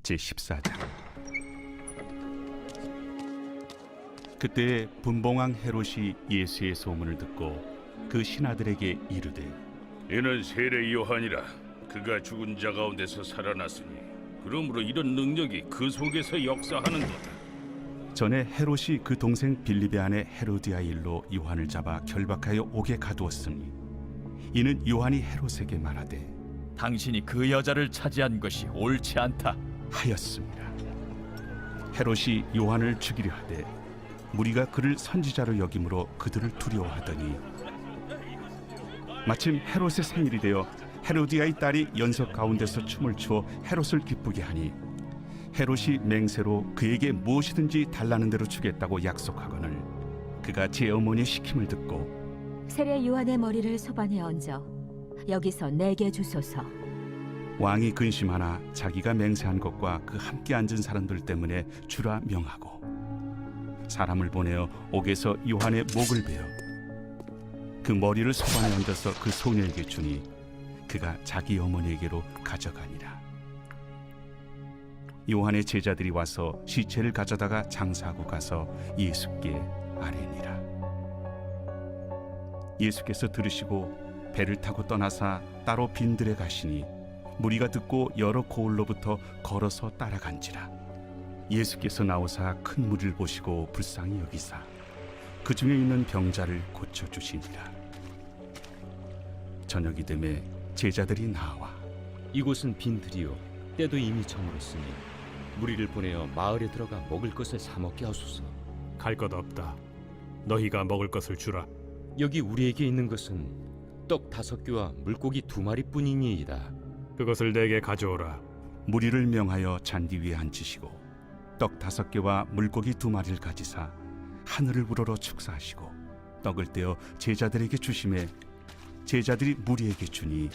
제14장. 그때 분봉왕 헤롯이 예수의 소문을 듣고 그 신하들에게 이르되, 이는 세례 요한이라. 그가 죽은 자 가운데서 살아났으니 그러므로 이런 능력이 그 속에서 역사하는도다. 전에 헤롯이 그 동생 빌립의 아내 헤로디아 일로 요한을 잡아 결박하여 옥에 가두었으니, 이는 요한이 헤롯에게 말하되 당신이 그 여자를 차지한 것이 옳지 않다 하였습니다. 헤롯이 요한을 죽이려 하되 무리가 그를 선지자로 여김으로 그들을 두려워하더니, 마침 헤롯의 생일이 되어 헤로디아의 딸이 연석 가운데서 춤을 추어 헤롯을 기쁘게 하니, 헤롯이 맹세로 그에게 무엇이든지 달라는 대로 주겠다고 약속하거늘 그가 제 어머니의 시킴을 듣고 세례 요한의 머리를 소반에 얹어 여기서 내게 주소서. 왕이 근심하나 자기가 맹세한 것과 그 함께 앉은 사람들 때문에 주라 명하고 사람을 보내어 옥에서 요한의 목을 베어 그 머리를 소반에 얹어서 그 소녀에게 주니 그가 자기 어머니에게로 가져가니라. 요한의 제자들이 와서 시체를 가져다가 장사하고 가서 예수께 아뢰니라. 예수께서 들으시고 배를 타고 떠나사 따로 빈들에 가시니 무리가 듣고 여러 고을로부터 걸어서 따라간지라. 예수께서 나오사 큰 무리를 보시고 불쌍히 여기사 그 중에 있는 병자를 고쳐주시니라. 저녁이 되매 제자들이 나와 이곳은 빈들이요 때도 이미 저물었으니 무리를 보내어 마을에 들어가 먹을 것을 사 먹게 하소서. 갈 것 없다. 너희가 먹을 것을 주라. 여기 우리에게 있는 것은 떡 5개와 물고기 2마리뿐이니이다. 그것을 내게 가져오라. 무리를 명하여 잔디 위에 앉히시고 떡 5개와 물고기 2마리를 가지사 하늘을 우러러 축사하시고 떡을 떼어 제자들에게 주시매 제자들이 무리에게 주니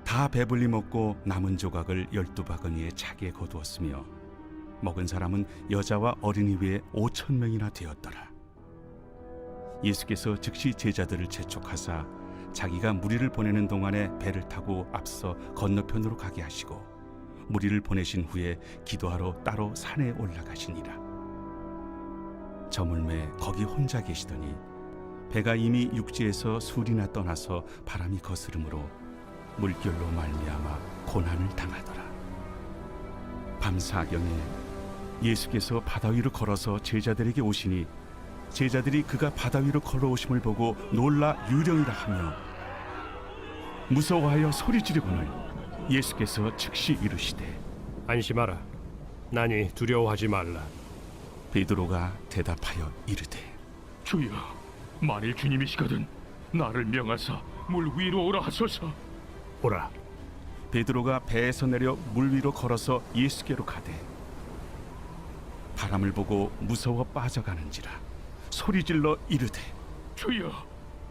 다 배불리 먹고 남은 조각을 12바구니에 차게 거두었으며 먹은 사람은 여자와 어린이 외에 5,000명이나 되었더라. 예수께서 즉시 제자들을 재촉하사 자기가 무리를 보내는 동안에 배를 타고 앞서 건너편으로 가게 하시고 무리를 보내신 후에 기도하러 따로 산에 올라가시니라. 저물매 거기 혼자 계시더니 배가 이미 육지에서 술이나 떠나서 바람이 거스름으로 물결로 말미암아 고난을 당하더라. 밤사경에 예수께서 바다 위로 걸어서 제자들에게 오시니 제자들이 그가 바다 위로 걸어오심을 보고 놀라 유령이라 하며 무서워하여 소리 지르거늘 예수께서 즉시 이르시되 안심하라. 나니 두려워하지 말라. 베드로가 대답하여 이르되 주여, 만일 주님이시거든 나를 명하사 물 위로 오라 하소서. 오라. 베드로가 배에서 내려 물 위로 걸어서 예수께로 가되 바람을 보고 무서워 빠져가는지라 소리질러 이르되 주여,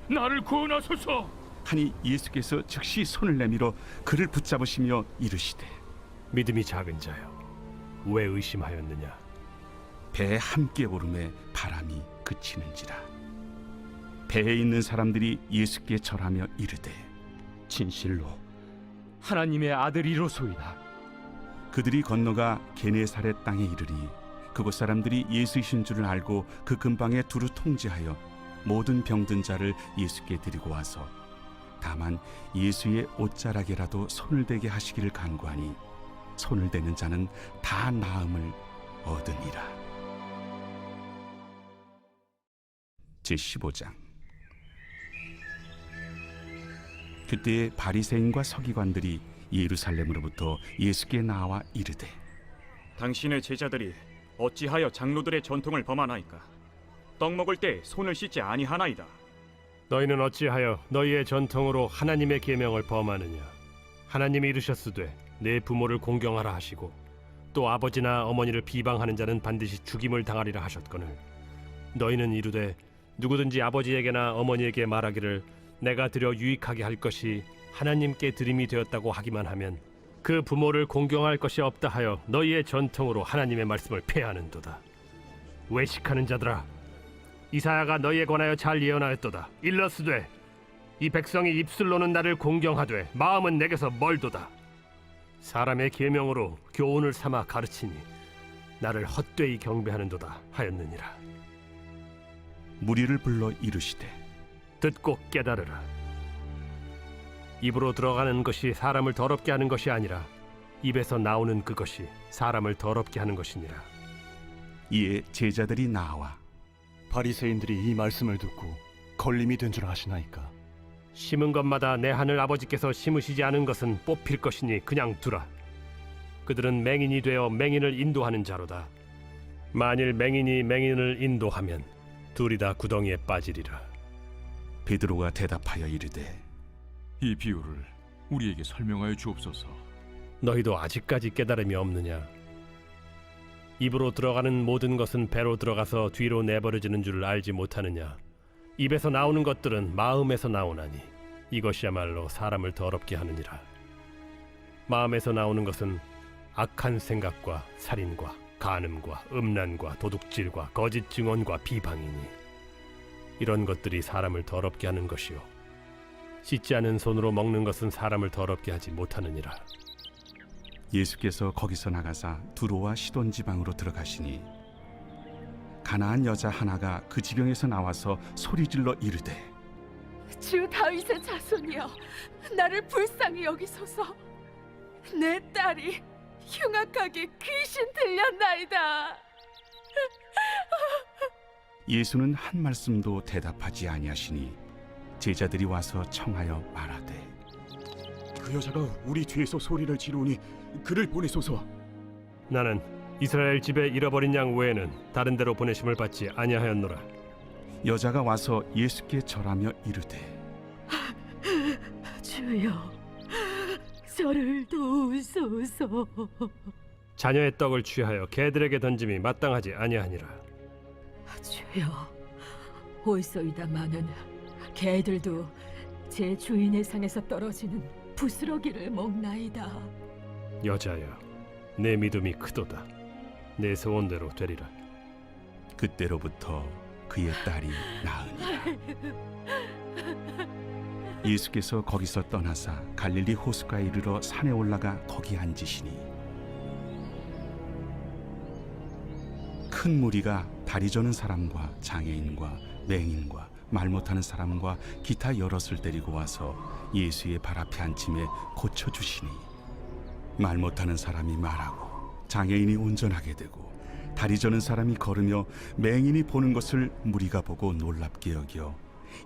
나를 구원하소서. 하니 예수께서 즉시 손을 내밀어 그를 붙잡으시며 이르시되 믿음이 작은 자여, 왜 의심하였느냐? 배에 함께 오름에 바람이 그치는지라. 배에 있는 사람들이 예수께 절하며 이르되 진실로 하나님의 아들이로소이다. 그들이 건너가 게네사렛 땅에 이르니 그곳 사람들이 예수이신 줄을 알고 그 근방에 두루 통제하여 모든 병든 자를 예수께 드리고 와서 다만 예수의 옷자락에라도 손을 대게 하시기를 간구하니 손을 대는 자는 다 나음을 얻으니라. 제15장. 그때에 바리새인과 서기관들이 예루살렘으로부터 예수께 나와 이르되 당신의 제자들이 어찌하여 장로들의 전통을 범하나이까? 떡 먹을 때 손을 씻지 아니하나이다. 너희는 어찌하여 너희의 전통으로 하나님의 계명을 범하느냐? 하나님이 이르셨으되 내 부모를 공경하라 하시고 또 아버지나 어머니를 비방하는 자는 반드시 죽임을 당하리라 하셨거늘 너희는 이르되 누구든지 아버지에게나 어머니에게 말하기를 내가 드려 유익하게 할 것이 하나님께 드림이 되었다고 하기만 하면 그 부모를 공경할 것이 없다 하여 너희의 전통으로 하나님의 말씀을 폐하는도다. 외식하는 자들아, 이사야가 너희에 관하여 잘 예언하였도다. 일러스되 이 백성이 입술로는 나를 공경하되 마음은 내게서 멀도다. 사람의 계명으로 교훈을 삼아 가르치니 나를 헛되이 경배하는도다 하였느니라. 무리를 불러 이르시되 듣고 깨달으라. 입으로 들어가는 것이 사람을 더럽게 하는 것이 아니라 입에서 나오는 그것이 사람을 더럽게 하는 것이니라. 이에 제자들이 나와 바리새인들이 이 말씀을 듣고 걸림이 된 줄 아시나이까? 심은 것마다 내 하늘 아버지께서 심으시지 않은 것은 뽑힐 것이니 그냥 두라. 그들은 맹인이 되어 맹인을 인도하는 자로다. 만일 맹인이 맹인을 인도하면 둘이 다 구덩이에 빠지리라. 베드로가 대답하여 이르되 이 비유를 우리에게 설명하여 주옵소서. 너희도 아직까지 깨달음이 없느냐? 입으로 들어가는 모든 것은 배로 들어가서 뒤로 내버려지는 줄 알지 못하느냐? 입에서 나오는 것들은 마음에서 나오나니 이것이야말로 사람을 더럽게 하느니라. 마음에서 나오는 것은 악한 생각과 살인과 간음과 음란과 도둑질과 거짓 증언과 비방이니 이런 것들이 사람을 더럽게 하는 것이요 씻지 않은 손으로 먹는 것은 사람을 더럽게 하지 못하느니라. 예수께서 거기서 나가사 두로와 시돈 지방으로 들어가시니 가나안 여자 하나가 그 지경에서 나와서 소리질러 이르되 주 다윗의 자손이여, 나를 불쌍히 여기소서. 내 딸이 흉악하게 귀신 들렸나이다. 예수는 한 말씀도 대답하지 아니하시니 제자들이 와서 청하여 말하되 그 여자가 우리 뒤에서 소리를 지르니 그를 보내소서. 나는 이스라엘 집에 잃어버린 양 외에는 다른 데로 보내심을 받지 아니하였노라. 여자가 와서 예수께 절하며 이르되 주여, 저를 도우소서. 자녀의 떡을 취하여 개들에게 던짐이 마땅하지 아니하니라. 주여, 옳소이다마는 개들도 제 주인의 상에서 떨어지는 부스러기를 먹나이다. 여자여, 내 믿음이 크도다. 내 소원대로 되리라. 그때로부터 그의 딸이 나으니라. 예수께서 거기서 떠나사 갈릴리 호수가에 이르러 산에 올라가 거기 앉으시니 큰 무리가 다리 저는 사람과 장애인과 맹인과 말 못하는 사람과 기타 여럿을 데리고 와서 예수의 발 앞에 앉힘에 고쳐주시니 말 못하는 사람이 말하고 장애인이 운전하게 되고 다리 저는 사람이 걸으며 맹인이 보는 것을 무리가 보고 놀랍게 여겨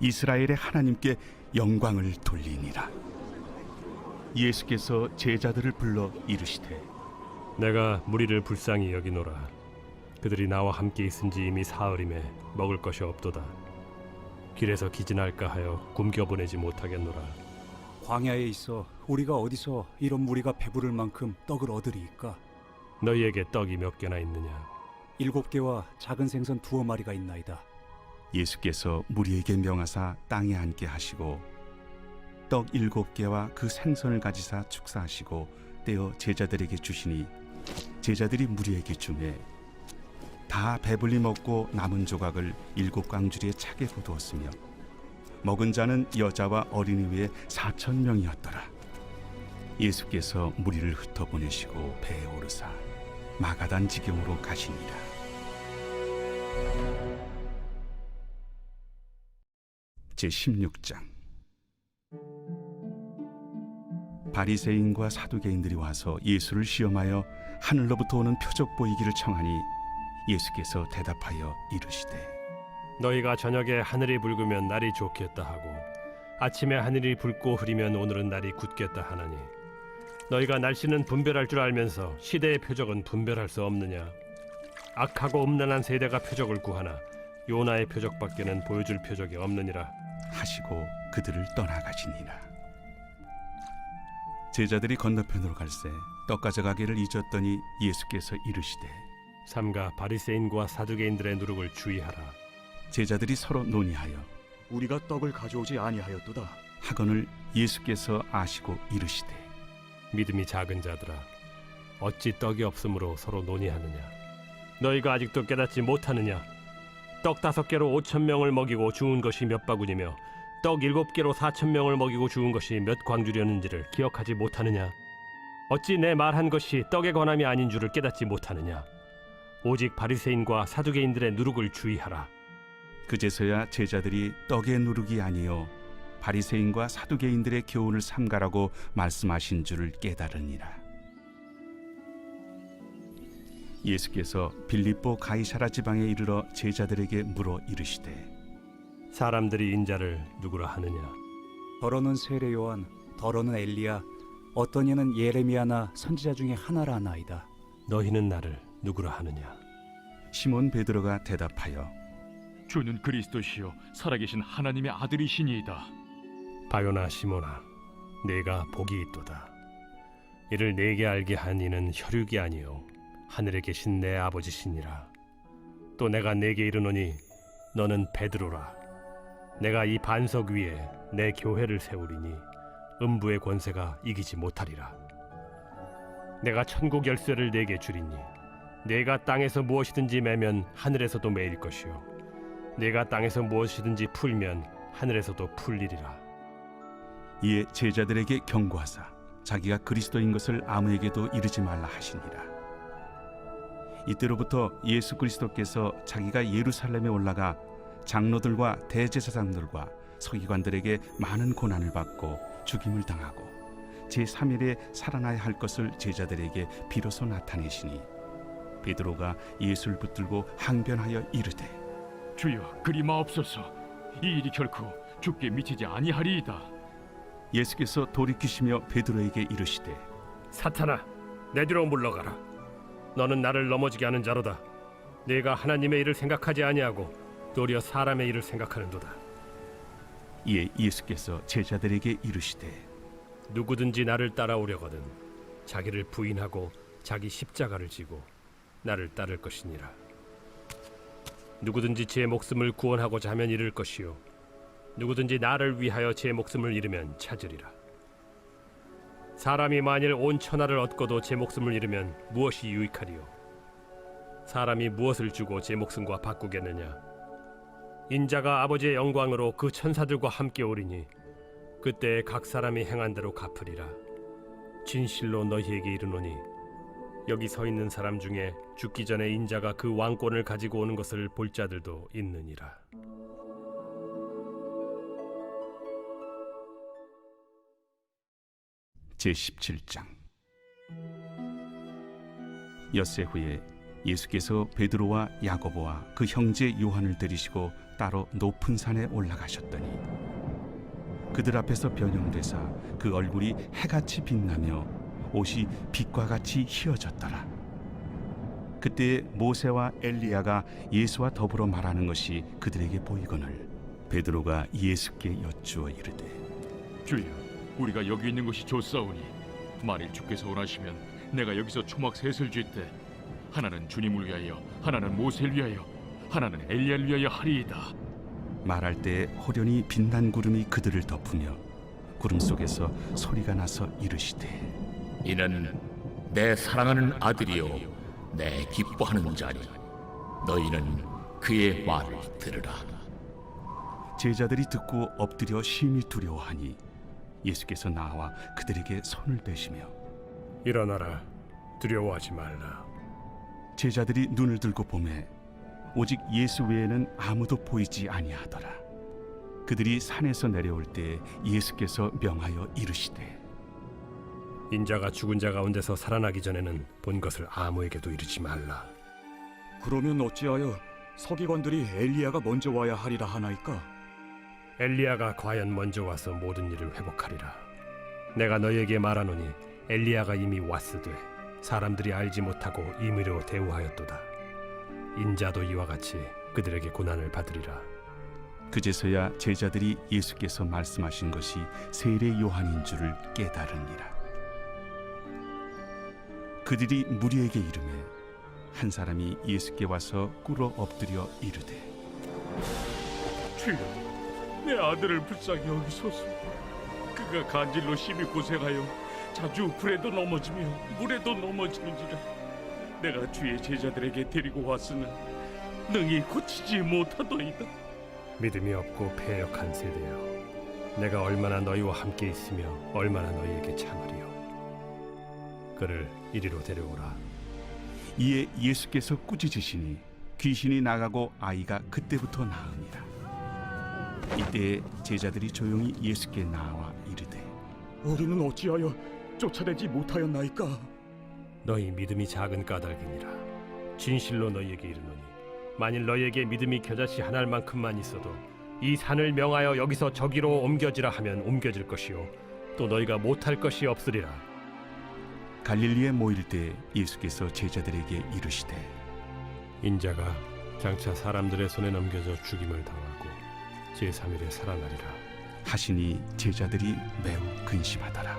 이스라엘의 하나님께 영광을 돌리니라. 예수께서 제자들을 불러 이르시되 내가 무리를 불쌍히 여기노라. 그들이 나와 함께 있은지 이미 사흘임에 먹을 것이 없도다. 길에서 기진할까 하여 굶겨 보내지 못하겠노라. 광야에 있어 우리가 어디서 이런 무리가 배부를 만큼 떡을 얻으리이까? 너희에게 떡이 몇 개나 있느냐? 7개와 작은 생선 2마리가 있나이다. 예수께서 무리에게 명하사 땅에 앉게 하시고 떡 7개와 그 생선을 가지사 축사하시고 떼어 제자들에게 주시니 제자들이 무리에게 주매 다 배불리 먹고 남은 조각을 7광주리에 차게 거두었으며 먹은 자는 여자와 어린이 외에 4,000명이었더라. 예수께서 무리를 흩어보내시고 배에 오르사 마가단 지경으로 가시니라. 제16장. 바리새인과 사두개인들이 와서 예수를 시험하여 하늘로부터 오는 표적 보이기를 청하니 예수께서 대답하여 이르시되 너희가 저녁에 하늘이 붉으면 날이 좋겠다 하고 아침에 하늘이 붉고 흐리면 오늘은 날이 굳겠다 하나니 너희가 날씨는 분별할 줄 알면서 시대의 표적은 분별할 수 없느냐? 악하고 음란한 세대가 표적을 구하나 요나의 표적밖에는 보여줄 표적이 없느니라 하시고 그들을 떠나가시니라. 제자들이 건너편으로 갈새 떡 가져가기를 잊었더니 예수께서 이르시되 삼가 바리새인과 사두개인들의 누룩을 주의하라. 제자들이 서로 논의하여 우리가 떡을 가져오지 아니하였도다. 하거늘 예수께서 아시고 이르시되 믿음이 작은 자들아, 어찌 떡이 없으므로 서로 논의하느냐? 너희가 아직도 깨닫지 못하느냐? 떡 5개로 5,000명을 먹이고 주운 것이 몇 바구니며 떡 7개로 4,000명을 먹이고 주운 것이 몇 광주렸는지를 기억하지 못하느냐? 어찌 내 말한 것이 떡에 관함이 아닌 줄을 깨닫지 못하느냐? 오직 바리새인과 사두개인들의 누룩을 주의하라. 그제서야 제자들이 떡의 누룩이 아니요 바리새인과 사두개인들의 교훈을 삼가라고 말씀하신 줄을 깨달으니라. 예수께서 빌립보 가이사라 지방에 이르러 제자들에게 물어 이르시되 사람들이 인자를 누구라 하느냐? 더러는 세례 요한, 더러는 엘리야, 어떤 이는 예레미야나 선지자 중에 하나라 하나이다. 너희는 나를 누구라 하느냐? 시몬 베드로가 대답하여 주는 그리스도시요 살아계신 하나님의 아들이시니이다. 바요나 시몬아, 네가 복이 있도다. 이를 네게 알게 한 이는 혈육이 아니요 하늘에 계신 내 아버지시니라. 또 내가 네게 이르노니 너는 베드로라. 내가 이 반석 위에 내 교회를 세우리니 음부의 권세가 이기지 못하리라. 내가 천국 열쇠를 네게 주리니 네가 땅에서 무엇이든지 매면 하늘에서도 매일 것이요 네가 땅에서 무엇이든지 풀면 하늘에서도 풀리리라. 이에 제자들에게 경고하사 자기가 그리스도인 것을 아무에게도 이르지 말라 하시니라. 이때로부터 예수 그리스도께서 자기가 예루살렘에 올라가 장로들과 대제사장들과 서기관들에게 많은 고난을 받고 죽임을 당하고 제3일에 살아나야 할 것을 제자들에게 비로소 나타내시니 베드로가 예수를 붙들고 항변하여 이르되 주여 그리 마옵소서. 이 일이 결코 주께 미치지 아니하리이다. 예수께서 돌이키시며 베드로에게 이르시되 사탄아, 내 뒤로 물러가라. 너는 나를 넘어지게 하는 자로다. 네가 하나님의 일을 생각하지 아니하고 도리어 사람의 일을 생각하는도다. 이에 예수께서 제자들에게 이르시되 누구든지 나를 따라오려거든 자기를 부인하고 자기 십자가를 지고 나를 따를 것이니라. 누구든지 제 목숨을 구원하고자 하면 잃을 것이요 누구든지 나를 위하여 제 목숨을 잃으면 찾으리라. 사람이 만일 온 천하를 얻고도 제 목숨을 잃으면 무엇이 유익하리요? 사람이 무엇을 주고 제 목숨과 바꾸겠느냐? 인자가 아버지의 영광으로 그 천사들과 함께 오리니 그때 각 사람이 행한 대로 갚으리라. 진실로 너희에게 이르노니 여기 서 있는 사람 중에 죽기 전에 인자가 그 왕권을 가지고 오는 것을 볼 자들도 있느니라. 제17장. 엿새 후에 예수께서 베드로와 야고보와 그 형제 요한을 데리시고 따로 높은 산에 올라가셨더니 그들 앞에서 변형되사 그 얼굴이 해같이 빛나며 옷이 빛과 같이 희어졌더라. 그때 모세와 엘리야가 예수와 더불어 말하는 것이 그들에게 보이거늘 베드로가 예수께 여쭈어 이르되 주여 우리가 여기 있는 것이 좋사오니 만일 주께서 원하시면 내가 여기서 초막 셋을 쥘때 하나는 주님을 위하여 하나는 모세를 위하여 하나는 엘리야를 위하여 하리이다. 말할 때 호련히 빛난 구름이 그들을 덮으며 구름 속에서 소리가 나서 이르시되 이는 내 사랑하는 아들이요 내 기뻐하는 자니 너희는 그의 말을 들으라. 제자들이 듣고 엎드려 심히 두려워하니 예수께서 나와 그들에게 손을 대시며 일어나라, 두려워하지 말라. 제자들이 눈을 들고 보매 오직 예수 외에는 아무도 보이지 아니하더라. 그들이 산에서 내려올 때 예수께서 명하여 이르시되 인자가 죽은 자 가운데서 살아나기 전에는 본 것을 아무에게도 이르지 말라. 그러면 어찌하여 서기관들이 엘리야가 먼저 와야 하리라 하나이까? 엘리야가 과연 먼저 와서 모든 일을 회복하리라. 내가 너희에게 말하노니 엘리야가 이미 왔으되 사람들이 알지 못하고 임의로 대우하였도다. 인자도 이와 같이 그들에게 고난을 받으리라. 그제서야 제자들이 예수께서 말씀하신 것이 세례 요한인 줄을 깨달으니라. 그들이 무리에게 이르매 한 사람이 예수께 와서 꿇어 엎드려 이르되 주여, 내 아들을 불쌍히 여기소서. 그가 간질로 심히 고생하여 자주 불에도 넘어지며 물에도 넘어지는지라. 내가 주의 제자들에게 데리고 왔으나 능히 고치지 못하더이다. 믿음이 없고 패역한 세대여, 내가 얼마나 너희와 함께 있으며 얼마나 너희에게 참으리요. 그를 이리로 데려오라. 이에 예수께서 꾸짖으시니 귀신이 나가고 아이가 그때부터 나으니라. 이때 제자들이 조용히 예수께 나와 이르되 우리는 어찌하여 쫓아내지 못하였나이까? 너희 믿음이 작은 까닭이니라. 진실로 너희에게 이르노니 만일 너희에게 믿음이 겨자씨 한 알만큼만 있어도 이 산을 명하여 여기서 저기로 옮겨지라 하면 옮겨질 것이요 또 너희가 못할 것이 없으리라. 갈릴리에 모일 때 예수께서 제자들에게 이르시되 인자가 장차 사람들의 손에 넘겨져 죽임을 당하고 제3일에 살아나리라 하시니 제자들이 매우 근심하더라.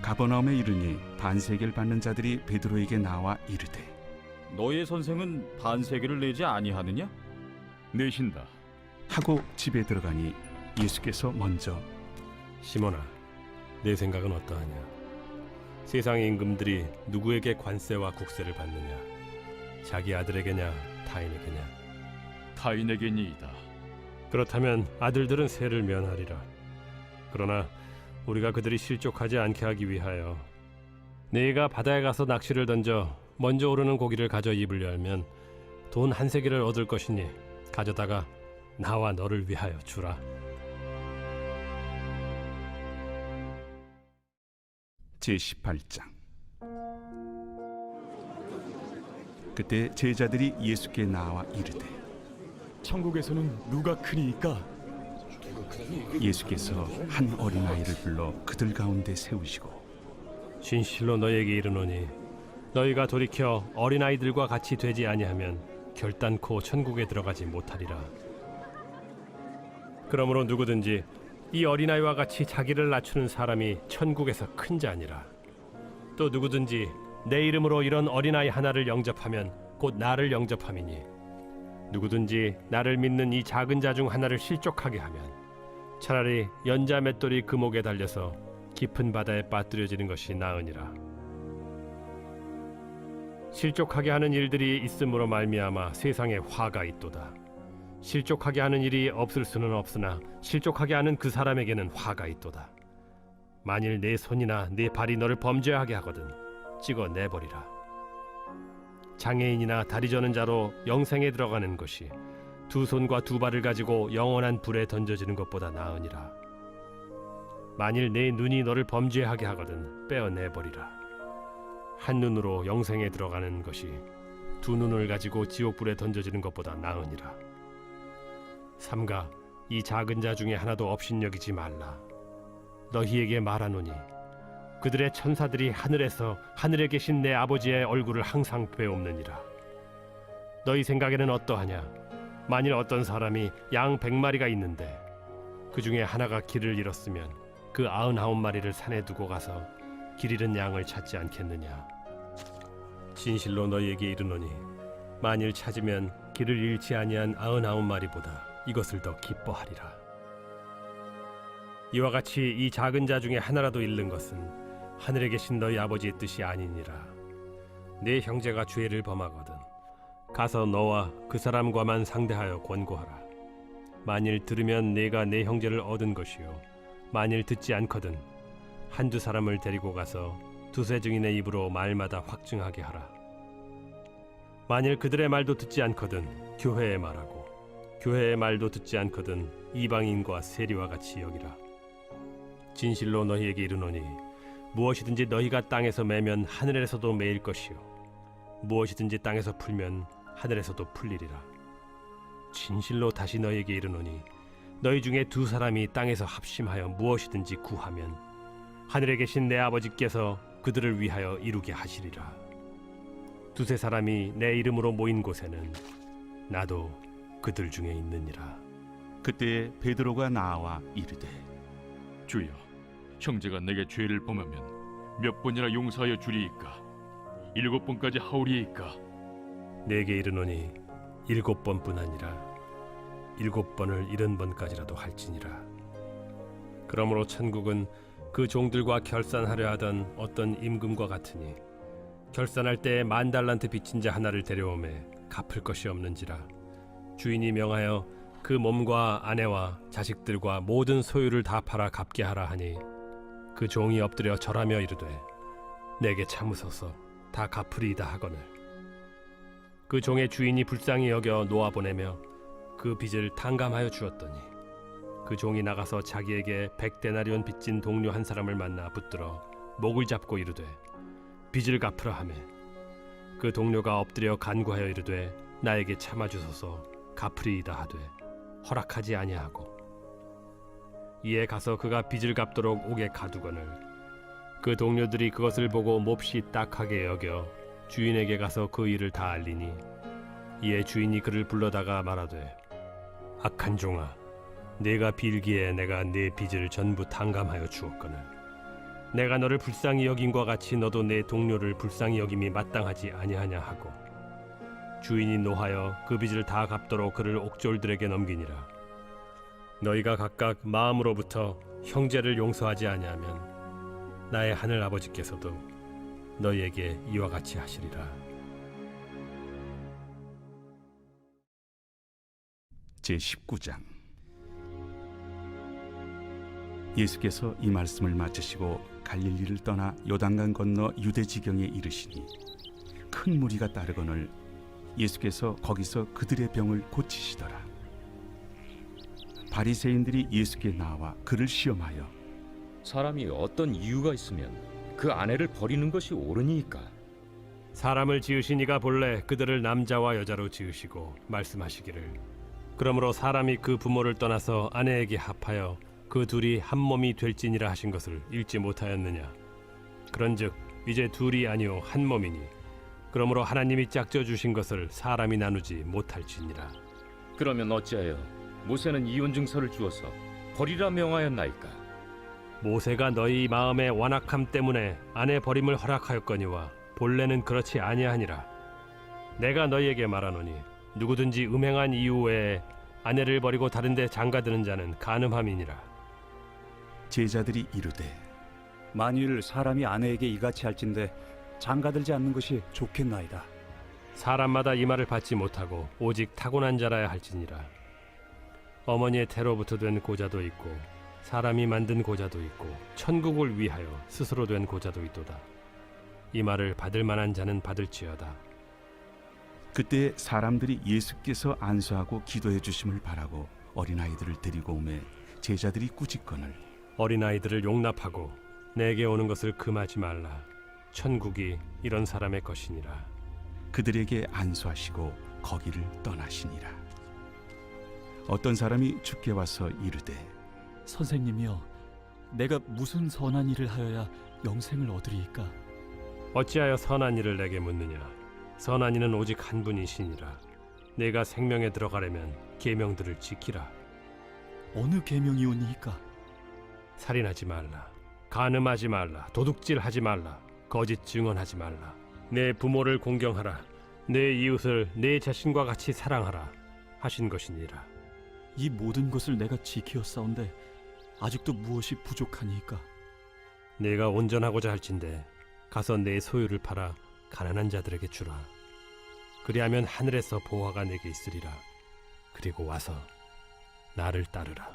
가버나움에 이르니 반세계를 받는 자들이 베드로에게 나와 이르되 너의 선생은 반세계를 내지 아니하느냐? 내신다. 하고 집에 들어가니 예수께서 먼저 시몬아, 내 생각은 어떠하냐? 세상의 임금들이 누구에게 관세와 국세를 받느냐? 자기 아들에게냐 타인에게냐? 타인에게니이다. 그렇다면 아들들은 세를 면하리라. 그러나 우리가 그들이 실족하지 않게 하기 위하여 네가 바다에 가서 낚시를 던져 먼저 오르는 고기를 가져 입을 열면 돈 한 세겔을 얻을 것이니 가져다가 나와 너를 위하여 주라. 제18장. 그때 제자들이 예수께 나와 이르되 천국에서는 누가 크니이까? 예수께서 한 어린아이를 불러 그들 가운데 세우시고 진실로 너희에게 이르노니 너희가 돌이켜 어린아이들과 같이 되지 아니하면 결단코 천국에 들어가지 못하리라. 그러므로 누구든지 이 어린아이와 같이 자기를 낮추는 사람이 천국에서 큰 자니라. 또 누구든지 내 이름으로 이런 어린아이 하나를 영접하면 곧 나를 영접함이니 누구든지 나를 믿는 이 작은 자 중 하나를 실족하게 하면 차라리 연자 맷돌이 그 목에 달려서 깊은 바다에 빠뜨려지는 것이 나으니라. 실족하게 하는 일들이 있음으로 말미암아 세상에 화가 있도다. 실족하게 하는 일이 없을 수는 없으나 실족하게 하는 그 사람에게는 화가 있도다. 만일 내 손이나 내 발이 너를 범죄하게 하거든 찍어 내버리라. 장애인이나 다리 저는 자로 영생에 들어가는 것이 두 손과 두 발을 가지고 영원한 불에 던져지는 것보다 나으니라. 만일 내 눈이 너를 범죄하게 하거든 빼어내버리라. 한 눈으로 영생에 들어가는 것이 두 눈을 가지고 지옥불에 던져지는 것보다 나으니라. 삼가 이 작은 자 중에 하나도 업신여기지 말라. 너희에게 말하노니 그들의 천사들이 하늘에서 하늘에 계신 내 아버지의 얼굴을 항상 배옵느니라. 너희 생각에는 어떠하냐? 만일 어떤 사람이 양 100마리가 있는데 그 중에 하나가 길을 잃었으면 그 99마리를 산에 두고 가서 길 잃은 양을 찾지 않겠느냐? 진실로 너희에게 이르노니 만일 찾으면 길을 잃지 아니한 99마리보다 이것을 더 기뻐하리라. 이와 같이 이 작은 자 중에 하나라도 잃는 것은 하늘에 계신 너희 아버지의 뜻이 아니니라. 내 형제가 죄를 범하거든 가서 너와 그 사람과만 상대하여 권고하라. 만일 들으면 내가 내 형제를 얻은 것이요 만일 듣지 않거든 한두 사람을 데리고 가서 두세 증인의 입으로 말마다 확증하게 하라. 만일 그들의 말도 듣지 않거든 교회에 말하고 교회의 말도 듣지 않거든 이방인과 세리와 같이 여기라. 진실로 너희에게 이르노니 무엇이든지 너희가 땅에서 매면 하늘에서도 매일 것이요 무엇이든지 땅에서 풀면 하늘에서도 풀리리라. 진실로 다시 너희에게 이르노니 너희 중에 두 사람이 땅에서 합심하여 무엇이든지 구하면 하늘에 계신 내 아버지께서 그들을 위하여 이루게 하시리라. 두세 사람이 내 이름으로 모인 곳에는 나도 그들 중에 있느니라. 그때 베드로가 나와 이르되 주여, 형제가 내게 죄를 범하면 몇 번이나 용서하여 주리이까? 7번까지 하오리이까? 내게 이르노니 7번뿐 아니라 7번을 70번까지라도 할지니라. 그러므로 천국은 그 종들과 결산하려 하던 어떤 임금과 같으니 결산할 때에 10,000달란트 빚진 자 하나를 데려오매 갚을 것이 없는지라. 주인이 명하여 그 몸과 아내와 자식들과 모든 소유를 다 팔아 갚게 하라 하니 그 종이 엎드려 절하며 이르되 내게 참으소서. 다 갚으리이다 하거늘. 그 종의 주인이 불쌍히 여겨 놓아보내며 그 빚을 탕감하여 주었더니 그 종이 나가서 자기에게 100데나리온 빚진 동료 한 사람을 만나 붙들어 목을 잡고 이르되 빚을 갚으라 하매 그 동료가 엎드려 간구하여 이르되 나에게 참아주소서 갚으리이다 하되 허락하지 아니하고 이에 가서 그가 빚을 갚도록 옥에 가두거늘 그 동료들이 그것을 보고 몹시 딱하게 여겨 주인에게 가서 그 일을 다 알리니 이에 주인이 그를 불러다가 말하되 악한 종아 네가 빌기에 내가 네 빚을 전부 탕감하여 주었거늘 내가 너를 불쌍히 여김과 같이 너도 내 동료를 불쌍히 여김이 마땅하지 아니하냐 하고 주인이 노하여 그 빚을 다 갚도록 그를 옥졸들에게 넘기니라. 너희가 각각 마음으로부터 형제를 용서하지 아니하면 나의 하늘 아버지께서도 너희에게 이와 같이 하시리라. 제19장. 예수께서 이 말씀을 마치시고 갈릴리를 떠나 요단강 건너 유대 지경에 이르시니 큰 무리가 따르거늘 예수께서 거기서 그들의 병을 고치시더라. 바리새인들이 예수께 나와 그를 시험하여 사람이 어떤 이유가 있으면 그 아내를 버리는 것이 옳으니까? 사람을 지으신 이가 본래 그들을 남자와 여자로 지으시고 말씀하시기를 그러므로 사람이 그 부모를 떠나서 아내에게 합하여 그 둘이 한 몸이 될지니라 하신 것을 읽지 못하였느냐. 그런즉 이제 둘이 아니요 한 몸이니 그러므로 하나님이 짝져 주신 것을 사람이 나누지 못할지니라. 그러면 어찌하여 모세는 이혼 증서를 주어서 버리라 명하였나이까? 모세가 너희 마음의 완악함 때문에 아내 버림을 허락하였거니와 본래는 그렇지 아니하니라. 내가 너희에게 말하노니 누구든지 음행한 이유 외에 아내를 버리고 다른 데 장가드는 자는 간음함이니라. 제자들이 이르되 만일 사람이 아내에게 이같이 할진대 장가들지 않는 것이 좋겠나이다. 사람마다 이 말을 받지 못하고 오직 타고난 자라야 할지니라. 어머니의 태로부터 된 고자도 있고 사람이 만든 고자도 있고 천국을 위하여 스스로 된 고자도 있도다. 이 말을 받을 만한 자는 받을지어다. 그때 사람들이 예수께서 안수하고 기도해 주심을 바라고 어린아이들을 데리고 오매 제자들이 꾸짖거늘 어린아이들을 용납하고 내게 오는 것을 금하지 말라. 천국이 이런 사람의 것이니라. 그들에게 안수하시고 거기를 떠나시니라. 어떤 사람이 주께 와서 이르되 선생님이여, 내가 무슨 선한 일을 하여야 영생을 얻으리이까? 어찌하여 선한 일을 내게 묻느냐. 선한 이는 오직 한 분이시니라. 내가 생명에 들어가려면 계명들을 지키라. 어느 계명이오니이까? 살인하지 말라. 간음하지 말라. 도둑질하지 말라. 거짓 증언하지 말라. 내 부모를 공경하라. 내 이웃을 내 자신과 같이 사랑하라 하신 것이니라. 이 모든 것을 내가 지키었사온데 아직도 무엇이 부족하니이까? 내가 온전하고자 할진대 가서 내 소유를 팔아 가난한 자들에게 주라. 그리하면 하늘에서 보화가 내게 있으리라. 그리고 와서 나를 따르라.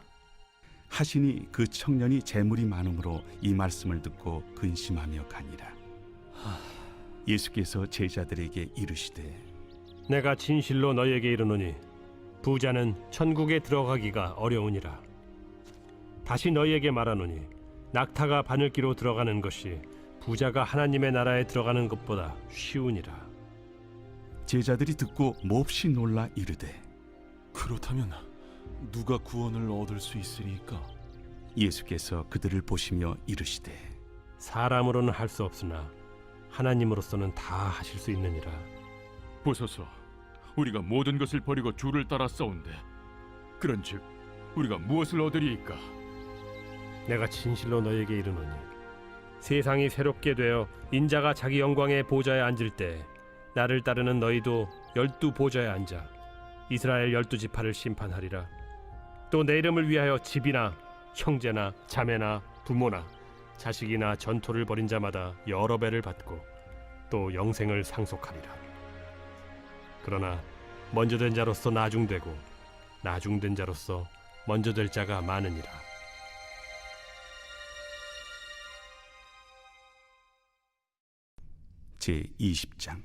하시니 그 청년이 재물이 많음으로 이 말씀을 듣고 근심하며 가니라. 예수께서 제자들에게 이르시되 내가 진실로 너희에게 이르노니 부자는 천국에 들어가기가 어려우니라. 다시 너희에게 말하노니 낙타가 바늘기로 들어가는 것이 부자가 하나님의 나라에 들어가는 것보다 쉬우니라. 제자들이 듣고 몹시 놀라 이르되 그렇다면 누가 구원을 얻을 수 있으리이까? 예수께서 그들을 보시며 이르시되 사람으로는 할 수 없으나 하나님으로서는 다 하실 수 있느니라. 보소서, 우리가 모든 것을 버리고 주를 따라 싸운데 그런즉 우리가 무엇을 얻으리이까? 내가 진실로 너희에게 이르노니 세상이 새롭게 되어 인자가 자기 영광의 보좌에 앉을 때 나를 따르는 너희도 12 보좌에 앉아 이스라엘 12지파를 심판하리라. 또 내 이름을 위하여 집이나 형제나 자매나 부모나 자식이나 전토를 벌인 자마다 여러 배를 받고 또 영생을 상속하리라. 그러나 먼저 된 자로서 나중되고 나중된 자로서 먼저 될 자가 많으니라. 제20장.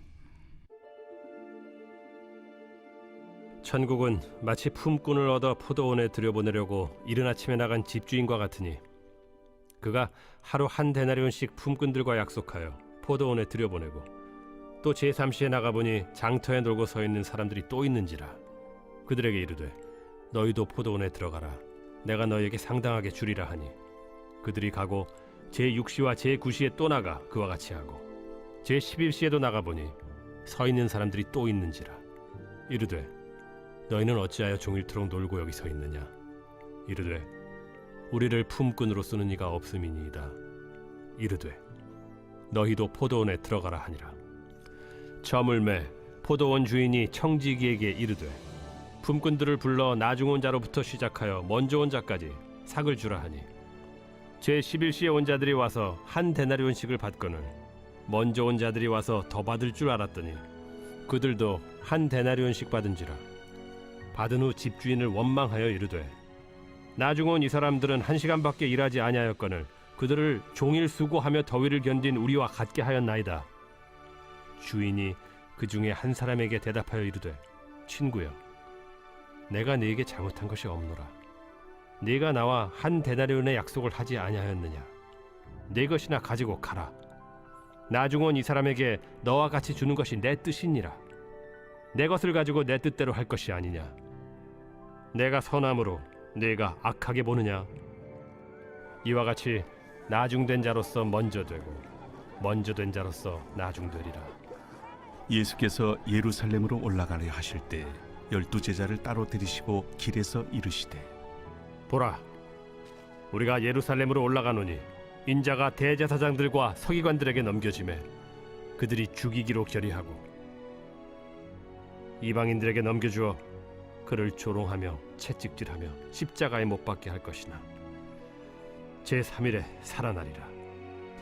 천국은 마치 품꾼을 얻어 포도원에 들여보내려고 이른 아침에 나간 집주인과 같으니 그가 하루 한 데나리온씩 품꾼들과 약속하여 포도원에 들여보내고 또 제3시에 나가보니 장터에 놀고 서 있는 사람들이 또 있는지라 그들에게 이르되 너희도 포도원에 들어가라 내가 너희에게 상당하게 주리라 하니 그들이 가고 제6시와 제9시에 또 나가 그와 같이 하고 제11시에도 나가보니 서 있는 사람들이 또 있는지라 이르되 너희는 어찌하여 종일토록 놀고 여기 서 있느냐 이르되 우리를 품꾼으로 쓰는 이가 없음이니이다 이르되 너희도 포도원에 들어가라 하니라 저물매 포도원 주인이 청지기에게 이르되 품꾼들을 불러 나중 온 자로부터 시작하여 먼저 온 자까지 삭을 주라 하니 제11시에 온 자들이 와서 한 데나리온씩을 받거늘 먼저 온 자들이 와서 더 받을 줄 알았더니 그들도 한 데나리온씩 받은지라 받은 후 집주인을 원망하여 이르되 나중 온 이 사람들은 1시간밖에 일하지 아니하였거늘 그들을 종일 수고하며 더위를 견딘 우리와 같게 하였나이다. 주인이 그 중에 한 사람에게 대답하여 이르되 친구여 내가 네게 잘못한 것이 없노라. 네가 나와 한 데나리온의 약속을 하지 아니하였느냐. 네 것이나 가지고 가라. 나중 온 이 사람에게 너와 같이 주는 것이 내 뜻이니라. 내 것을 가지고 내 뜻대로 할 것이 아니냐. 내가 선함으로 네가 악하게 보느냐. 이와 같이 나중된 자로서 먼저 되고 먼저 된 자로서 나중되리라. 예수께서 예루살렘으로 올라가려 하실 때 12제자를 따로 들이시고 길에서 이르시되 보라 우리가 예루살렘으로 올라가노니 인자가 대제사장들과 서기관들에게 넘겨지매 그들이 죽이기로 결의하고 이방인들에게 넘겨주어 그를 조롱하며 채찍질하며 십자가에 못 박게 할 것이나 제3일에 살아나리라.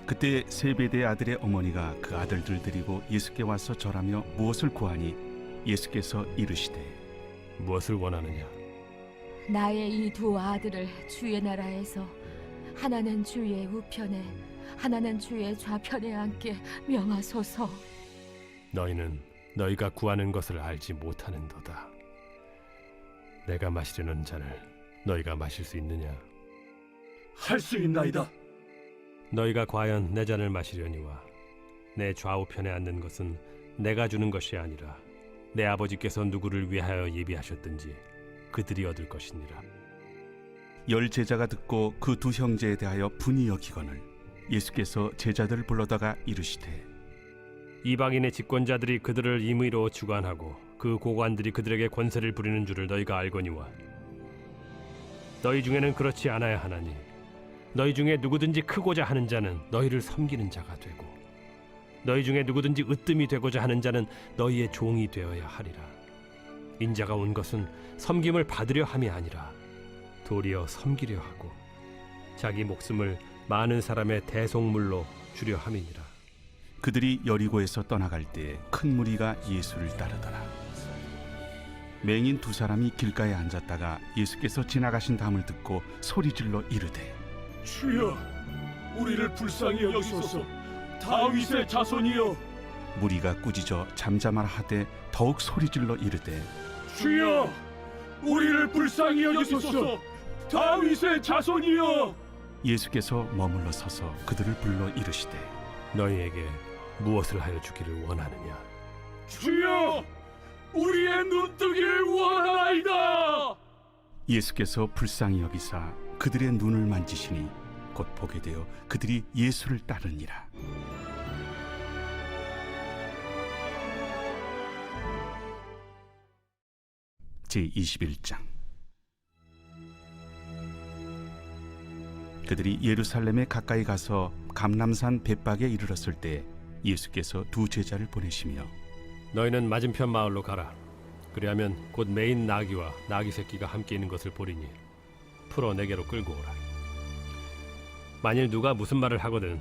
그때 세베대의 아들의 어머니가 그 아들들 데리고 예수께 와서 절하며 무엇을 구하니 예수께서 이르시되 무엇을 원하느냐. 나의 이 두 아들을 주의 나라에서 하나는 주의 우편에 하나는 주의 좌편에 앉게 명하소서. 너희는 너희가 구하는 것을 알지 못하는도다. 내가 마시려는 잔을 너희가 마실 수 있느냐. 할 수 있나이다. 너희가 과연 내 잔을 마시려니와 내 좌우편에 앉는 것은 내가 주는 것이 아니라 내 아버지께서 누구를 위하여 예비하셨든지 그들이 얻을 것이니라. 10제자가 듣고 그 두 형제에 대하여 분이 여기거늘 예수께서 제자들을 불러다가 이르시되 이방인의 집권자들이 그들을 임의로 주관하고 그 고관들이 그들에게 권세를 부리는 줄을 너희가 알거니와 너희 중에는 그렇지 않아야 하나니 너희 중에 누구든지 크고자 하는 자는 너희를 섬기는 자가 되고 너희 중에 누구든지 으뜸이 되고자 하는 자는 너희의 종이 되어야 하리라. 인자가 온 것은 섬김을 받으려 함이 아니라 도리어 섬기려 하고 자기 목숨을 많은 사람의 대속물로 주려 함이니라. 그들이 여리고에서 떠나갈 때 큰 무리가 예수를 따르더라. 맹인 두 사람이 길가에 앉았다가 예수께서 지나가신 담을 듣고 소리질러 이르되 주여, 우리를 불쌍히 여기소서. 다윗의 자손이여. 무리가 꾸짖어 잠잠하라 하되 더욱 소리질러 이르되 주여, 우리를 불쌍히 여기소서. 다윗의 자손이여. 예수께서 머물러 서서 그들을 불러 이르시되 너희에게 무엇을 하여 주기를 원하느냐. 주여, 우리의 눈뜨기를 원하나이다. 예수께서 불쌍히 여기사 그들의 눈을 만지시니 곧 보게 되어 그들이 예수를 따르니라. 제21장. 그들이 예루살렘에 가까이 가서 감람산 벳박에 이르렀을 때 예수께서 두 제자를 보내시며 너희는 맞은편 마을로 가라. 그리하면 곧 매인 나귀와 나귀 새끼가 함께 있는 것을 보리니 풀어 내게로 끌고 오라. 만일 누가 무슨 말을 하거든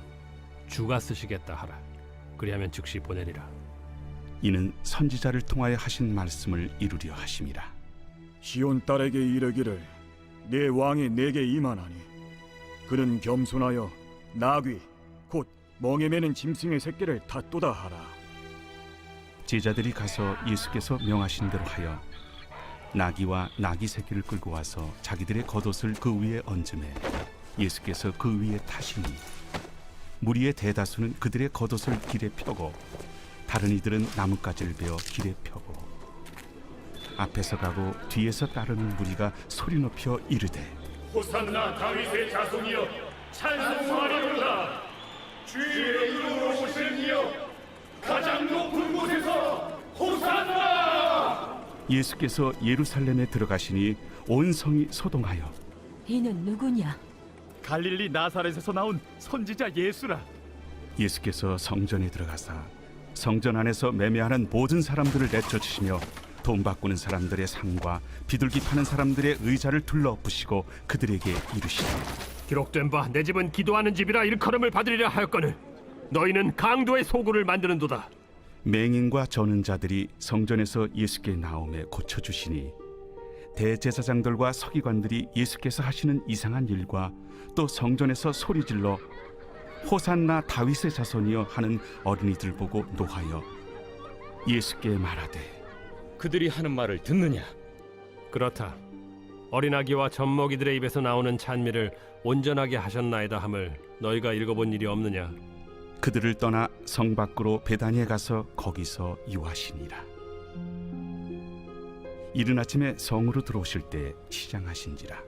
주가 쓰시겠다 하라. 그리하면 즉시 보내리라. 이는 선지자를 통하여 하신 말씀을 이루려 하심이라. 시온 딸에게 이르기를 내 왕이 내게 임하나니 그는 겸손하여 나귀 곧 멍에 매는 짐승의 새끼를 닫도다 하라. 제자들이 가서 예수께서 명하신 대로 하여 나귀와 나귀 새끼를 끌고 와서 자기들의 겉옷을 그 위에 얹음에 예수께서 그 위에 타시니 무리의 대다수는 그들의 겉옷을 길에 펴고 다른 이들은 나뭇가지를 베어 길에 펴고 앞에서 가고 뒤에서 따르는 무리가 소리 높여 이르되 호산나 다윗의 자손이여 찬송하리로다. 주의 이름으로 오시는 이여 가장 높은 곳에서 호산나. 예수께서 예루살렘에 들어가시니 온 성이 소동하여 이는 누구냐? 갈릴리 나사렛에서 나온 선지자 예수라. 예수께서 성전에 들어가사 성전 안에서 매매하는 모든 사람들을 내쫓으시며 돈 바꾸는 사람들의 상과 비둘기 파는 사람들의 의자를 둘러엎으시고 그들에게 이르시되 기록된 바 내 집은 기도하는 집이라 일컬음을 받으리라 하였거늘 너희는 강도의 소굴을 만드는도다. 맹인과 저는 자들이 성전에서 예수께 나오매 고쳐주시니 대제사장들과 서기관들이 예수께서 하시는 이상한 일과 또 성전에서 소리질러 호산나 다윗의 자손이여 하는 어린이들 보고 노하여 예수께 말하되 그들이 하는 말을 듣느냐? 그렇다. 어린아기와 젖먹이들의 입에서 나오는 찬미를 온전하게 하셨나이다 함을 너희가 읽어본 일이 없느냐? 그들을 떠나 성 밖으로 베다니에 가서 거기서 유하시니라. 이른 아침에 성으로 들어오실 때 시장하신지라.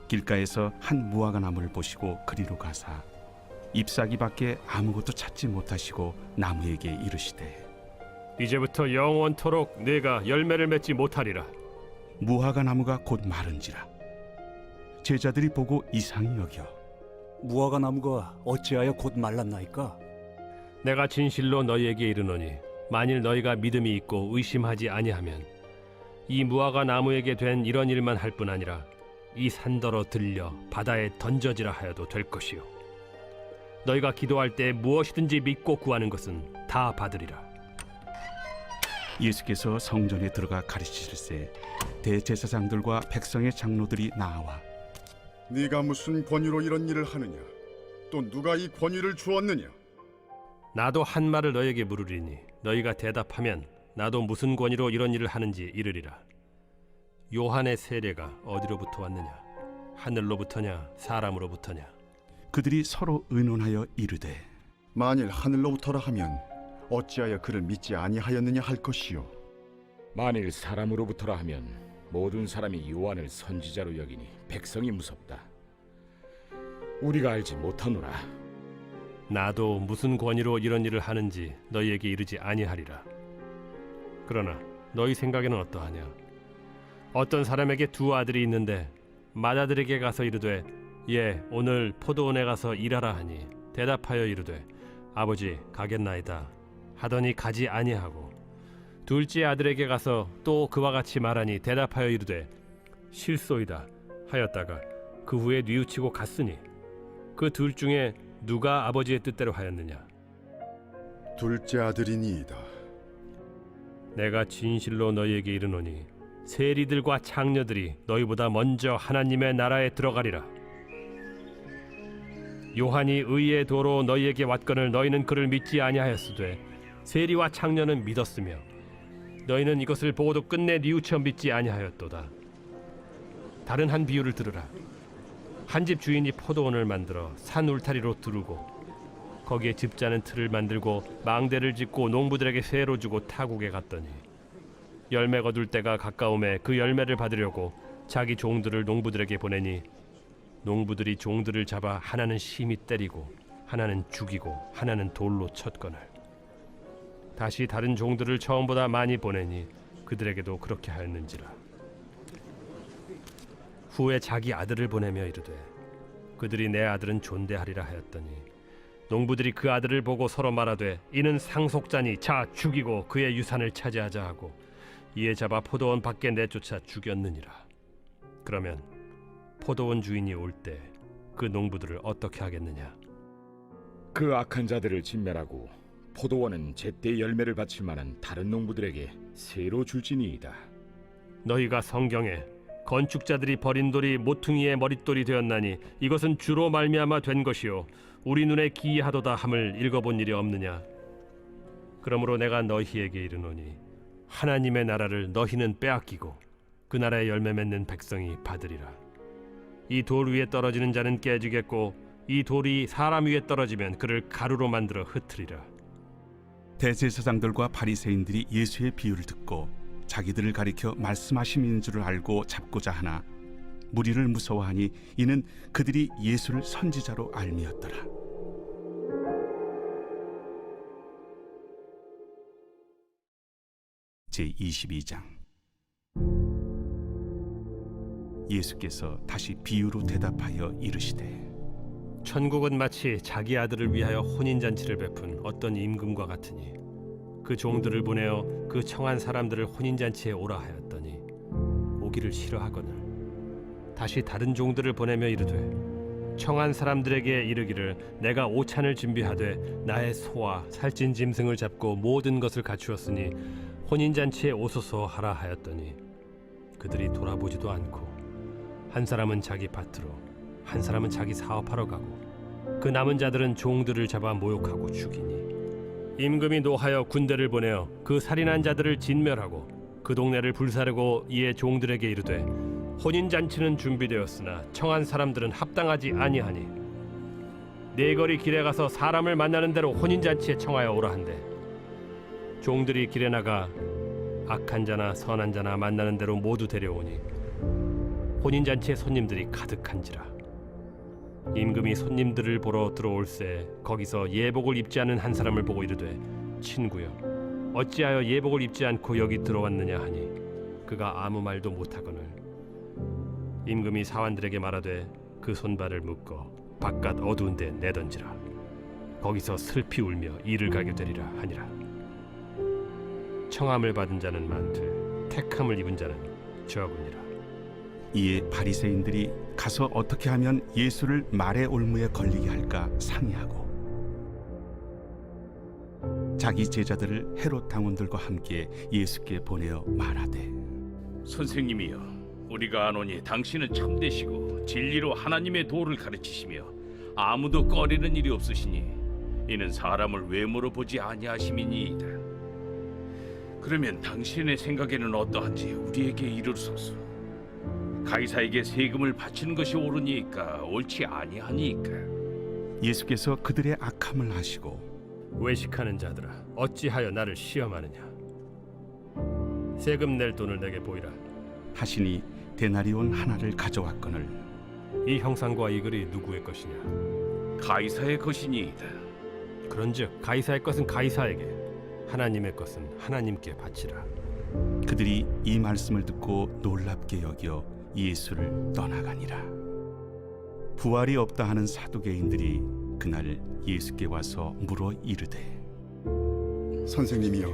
길가에서 한 무화과 나무를 보시고 그리로 가사 잎사귀밖에 아무것도 찾지 못하시고 나무에게 이르시되 이제부터 영원토록 네가 열매를 맺지 못하리라. 무화과 나무가 곧 마른지라. 제자들이 보고 이상히 여겨 무화과 나무가 어찌하여 곧 말랐나이까? 내가 진실로 너희에게 이르노니 만일 너희가 믿음이 있고 의심하지 아니하면 이 무화과 나무에게 된 이런 일만 할 뿐 아니라 이 산더러 들려 바다에 던져지라 하여도 될 것이요 너희가 기도할 때 무엇이든지 믿고 구하는 것은 다 받으리라. 예수께서 성전에 들어가 가르치실세 대제사장들과 백성의 장로들이 나와 네가 무슨 권위로 이런 일을 하느냐? 또 누가 이 권위를 주었느냐? 나도 한 말을 너희에게 물으리니 너희가 대답하면 나도 무슨 권위로 이런 일을 하는지 이르리라. 요한의 세례가 어디로부터 왔느냐? 하늘로부터냐 사람으로부터냐? 그들이 서로 의논하여 이르되 만일 하늘로부터라 하면 어찌하여 그를 믿지 아니하였느냐 할 것이요. 만일 사람으로부터라 하면 모든 사람이 요한을 선지자로 여기니 백성이 무섭다. 우리가 알지 못하노라. 나도 무슨 권위로 이런 일을 하는지 너희에게 이르지 아니하리라. 그러나 너희 생각에는 어떠하냐? 어떤 사람에게 두 아들이 있는데 맏아들에게 가서 이르되 예 오늘 포도원에 가서 일하라 하니 대답하여 이르되 아버지 가겠나이다 하더니 가지 아니하고 둘째 아들에게 가서 또 그와 같이 말하니 대답하여 이르되 실소이다 하였다가 그 후에 뉘우치고 갔으니 그 둘 중에 누가 아버지의 뜻대로 하였느냐? 둘째 아들이니이다. 내가 진실로 너희에게 이르노니 세리들과 창녀들이 너희보다 먼저 하나님의 나라에 들어가리라. 요한이 의의 도로 너희에게 왔거늘 너희는 그를 믿지 아니하였으되 세리와 창녀는 믿었으며 너희는 이것을 보고도 끝내 뉘우쳐 믿지 아니하였도다. 다른 한 비유를 들으라. 한 집 주인이 포도원을 만들어 산 울타리로 두르고 거기에 집자는 틀을 만들고 망대를 짓고 농부들에게 세로 주고 타국에 갔더니 열매 거둘 때가 가까움에 그 열매를 받으려고 자기 종들을 농부들에게 보내니 농부들이 종들을 잡아 하나는 심히 때리고 하나는 죽이고 하나는 돌로 쳤거늘 다시 다른 종들을 처음보다 많이 보내니 그들에게도 그렇게 하였는지라. 후에 자기 아들을 보내며 이르되 그들이 내 아들은 존대하리라 하였더니 농부들이 그 아들을 보고 서로 말하되 이는 상속자니 자 죽이고 그의 유산을 차지하자 하고 이에 잡아 포도원 밖에 내쫓아 죽였느니라. 그러면 포도원 주인이 올 때 그 농부들을 어떻게 하겠느냐? 그 악한 자들을 진멸하고 포도원은 제때 열매를 바칠 만한 다른 농부들에게 새로 줄지니이다. 너희가 성경에 건축자들이 버린 돌이 모퉁이의 머릿돌이 되었나니 이것은 주로 말미암아 된 것이요 우리 눈에 기이하도다 함을 읽어본 일이 없느냐? 그러므로 내가 너희에게 이르노니 하나님의 나라를 너희는 빼앗기고 그 나라의 열매 맺는 백성이 받으리라. 이 돌 위에 떨어지는 자는 깨지겠고 이 돌이 사람 위에 떨어지면 그를 가루로 만들어 흩으리라. 대제사장들과 바리새인들이 예수의 비유를 듣고 자기들을 가리켜 말씀하심인 줄을 알고 잡고자 하나 무리를 무서워하니 이는 그들이 예수를 선지자로 알미었더라. 제22장. 예수께서 다시 비유로 대답하여 이르시되 천국은 마치 자기 아들을 위하여 혼인잔치를 베푼 어떤 임금과 같으니 그 종들을 보내어 그 청한 사람들을 혼인잔치에 오라 하였더니 오기를 싫어하거늘 다시 다른 종들을 보내며 이르되 청한 사람들에게 이르기를 내가 오찬을 준비하되 나의 소와 살찐 짐승을 잡고 모든 것을 갖추었으니 혼인잔치에 오소서 하라 하였더니 그들이 돌아보지도 않고 한 사람은 자기 밭으로 한 사람은 자기 사업하러 가고 그 남은 자들은 종들을 잡아 모욕하고 죽이니 임금이 노하여 군대를 보내어 그 살인한 자들을 진멸하고 그 동네를 불사르고 이에 종들에게 이르되 혼인잔치는 준비되었으나 청한 사람들은 합당하지 아니하니 네 거리 길에 가서 사람을 만나는 대로 혼인잔치에 청하여 오라 한대 종들이 길에 나가 악한 자나 선한 자나 만나는 대로 모두 데려오니 혼인잔치에 손님들이 가득한지라. 임금이 손님들을 보러 들어올새 거기서 예복을 입지 않은 한 사람을 보고 이르되 친구여 어찌하여 예복을 입지 않고 여기 들어왔느냐 하니 그가 아무 말도 못하거늘 임금이 사환들에게 말하되 그 손발을 묶어 바깥 어두운 데 내던지라. 거기서 슬피 울며 이를 가게 되리라 하니라. 청함을 받은 자는 많되 택함을 입은 자는 적으니라. 이에 바리새인들이 가서 어떻게 하면 예수를 말의 올무에 걸리게 할까 상의하고 자기 제자들을 헤롯 당원들과 함께 예수께 보내어 말하되 선생님이여, 우리가 아노니 당신은 참되시고 진리로 하나님의 도를 가르치시며 아무도 꺼리는 일이 없으시니 이는 사람을 외모로 보지 아니하심이니이다. 그러면 당신의 생각에는 어떠한지 우리에게 이르소서. 가이사에게 세금을 바치는 것이 옳으니까 옳지 아니하니까. 예수께서 그들의 악함을 아시고 외식하는 자들아 어찌하여 나를 시험하느냐. 세금 낼 돈을 내게 보이라 하시니 데나리온 하나를 가져왔거늘 이 형상과 이 글이 누구의 것이냐. 가이사의 것이니이다. 그런즉 가이사의 것은 가이사에게 하나님의 것은 하나님께 바치라. 그들이 이 말씀을 듣고 놀랍게 여겨 예수를 떠나가니라. 부활이 없다 하는 사두개인들이 그날 예수께 와서 물어 이르되 선생님이여,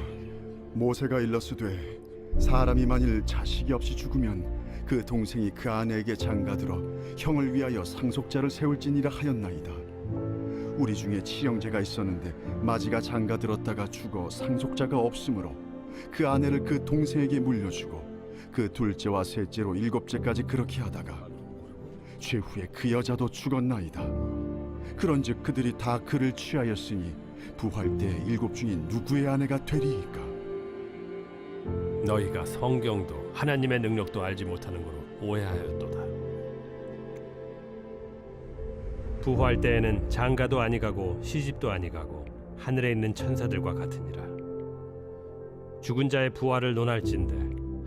모세가 일렀으되 사람이 만일 자식이 없이 죽으면 그 동생이 그 아내에게 장가들어 형을 위하여 상속자를 세울지니라 하였나이다. 우리 중에 칠형제가 있었는데 마지가 장가들었다가 죽어 상속자가 없으므로 그 아내를 그 동생에게 물려주고 그 둘째와 셋째로 일곱째까지 그렇게 하다가 최후에 그 여자도 죽었나이다. 그런즉 그들이 다 그를 취하였으니 부활 때 일곱 중에 누구의 아내가 되리이까? 너희가 성경도 하나님의 능력도 알지 못하는 거로 오해하였도다. 부활 때에는 장가도 아니가고 시집도 아니가고 하늘에 있는 천사들과 같으니라. 죽은 자의 부활을 논할진대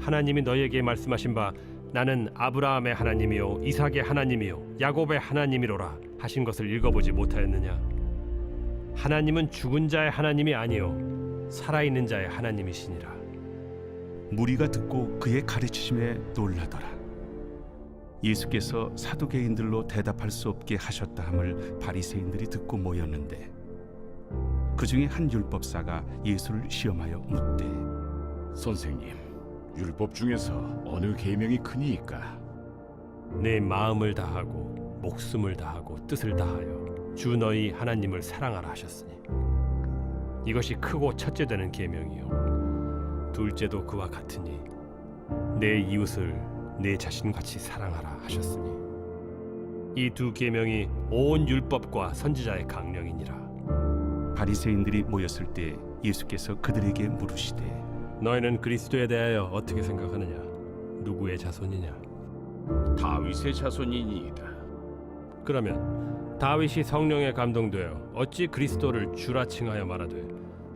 하나님이 너희에게 말씀하신 바 나는 아브라함의 하나님이요 이삭의 하나님이요 야곱의 하나님이로라 하신 것을 읽어보지 못하였느냐. 하나님은 죽은 자의 하나님이 아니요 살아있는 자의 하나님이시니라. 무리가 듣고 그의 가르치심에 놀라더라. 예수께서 사두개인들로 대답할 수 없게 하셨다 함을 바리새인들이 듣고 모였는데 그 중에 한 율법사가 예수를 시험하여 묻되 선생님, 율법 중에서 어느 계명이 크니이까? 내 마음을 다하고 목숨을 다하고 뜻을 다하여 주 너희 하나님을 사랑하라 하셨으니 이것이 크고 첫째 되는 계명이요 둘째도 그와 같으니 내 이웃을 내 자신같이 사랑하라 하셨으니 이 두 계명이 온 율법과 선지자의 강령이니라. 바리새인들이 모였을 때 예수께서 그들에게 물으시되 너희는 그리스도에 대하여 어떻게 생각하느냐? 누구의 자손이냐? 다윗의 자손이니이다. 그러면 다윗이 성령에 감동되어 어찌 그리스도를 주라 칭하여 말하되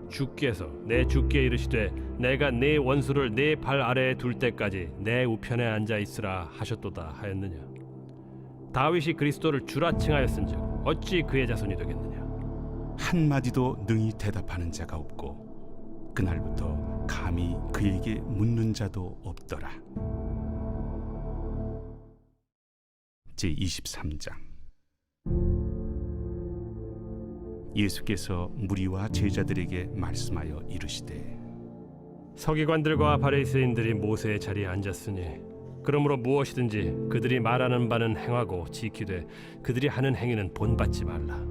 주께서 내 주께 이르시되 내가 네 원수를 네 발 아래에 둘 때까지 내 우편에 앉아 있으라 하셨도다 하였느냐? 다윗이 그리스도를 주라 칭하였은즉 어찌 그의 자손이 되겠느냐? 한마디도 능히 대답하는 자가 없고 그날부터 감히 그에게 묻는 자도 없더라. 제23장. 예수께서 무리와 제자들에게 말씀하여 이르시되 서기관들과 바리새인들이 모세의 자리에 앉았으니 그러므로 무엇이든지 그들이 말하는 바는 행하고 지키되 그들이 하는 행위는 본받지 말라.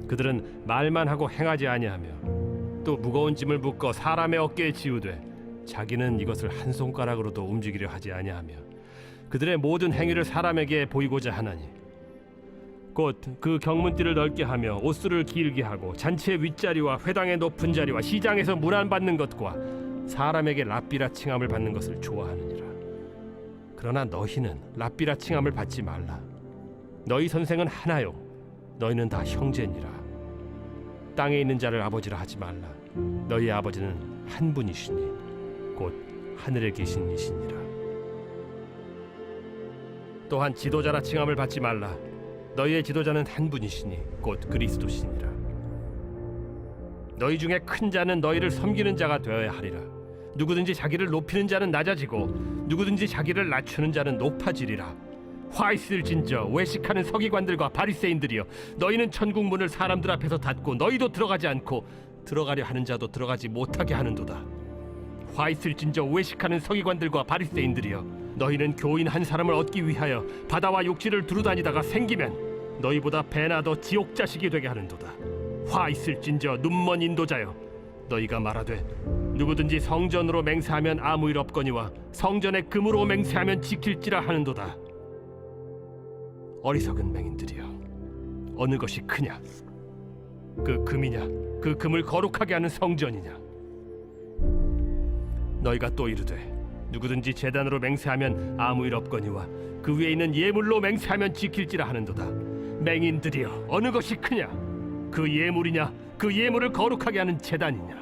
그들은 말만 하고 행하지 아니하며 또 무거운 짐을 묶어 사람의 어깨에 지우되 자기는 이것을 한 손가락으로도 움직이려 하지 아니하며 그들의 모든 행위를 사람에게 보이고자 하나니 곧 그 경문띠를 넓게 하며 옷수를 길게 하고 잔치의 윗자리와 회당의 높은 자리와 시장에서 문안받는 것과 사람에게 랍비라 칭함을 받는 것을 좋아하느니라. 그러나 너희는 랍비라 칭함을 받지 말라. 너희 선생은 하나요 너희는 다 형제니라. 땅에 있는 자를 아버지라 하지 말라. 너희 아버지는 한 분이시니 곧 하늘에 계신 이시니라. 또한 지도자라 칭함을 받지 말라. 너희의 지도자는 한 분이시니 곧 그리스도시니라. 너희 중에 큰 자는 너희를 섬기는 자가 되어야 하리라. 누구든지 자기를 높이는 자는 낮아지고 누구든지 자기를 낮추는 자는 높아지리라. 화 있을진저 외식하는 서기관들과 바리새인들이여, 너희는 천국 문을 사람들 앞에서 닫고 너희도 들어가지 않고 들어가려 하는 자도 들어가지 못하게 하는도다. 화 있을진저 외식하는 서기관들과 바리새인들이여, 너희는 교인 한 사람을 얻기 위하여 바다와 욕지를 두루다니다가 생기면 너희보다 배나 더 지옥 자식이 되게 하는도다. 화 있을진저 눈먼 인도자여, 너희가 말하되 누구든지 성전으로 맹세하면 아무 일 없거니와 성전에 금으로 맹세하면 지킬지라 하는도다. 어리석은 맹인들이여, 어느 것이 크냐? 그 금이냐? 그 금을 거룩하게 하는 성전이냐? 너희가 또 이르되 누구든지 제단으로 맹세하면 아무 일 없거니와 그 위에 있는 예물로 맹세하면 지킬지라 하는도다. 맹인들이여, 어느 것이 크냐? 그 예물이냐? 그 예물을 거룩하게 하는 제단이냐?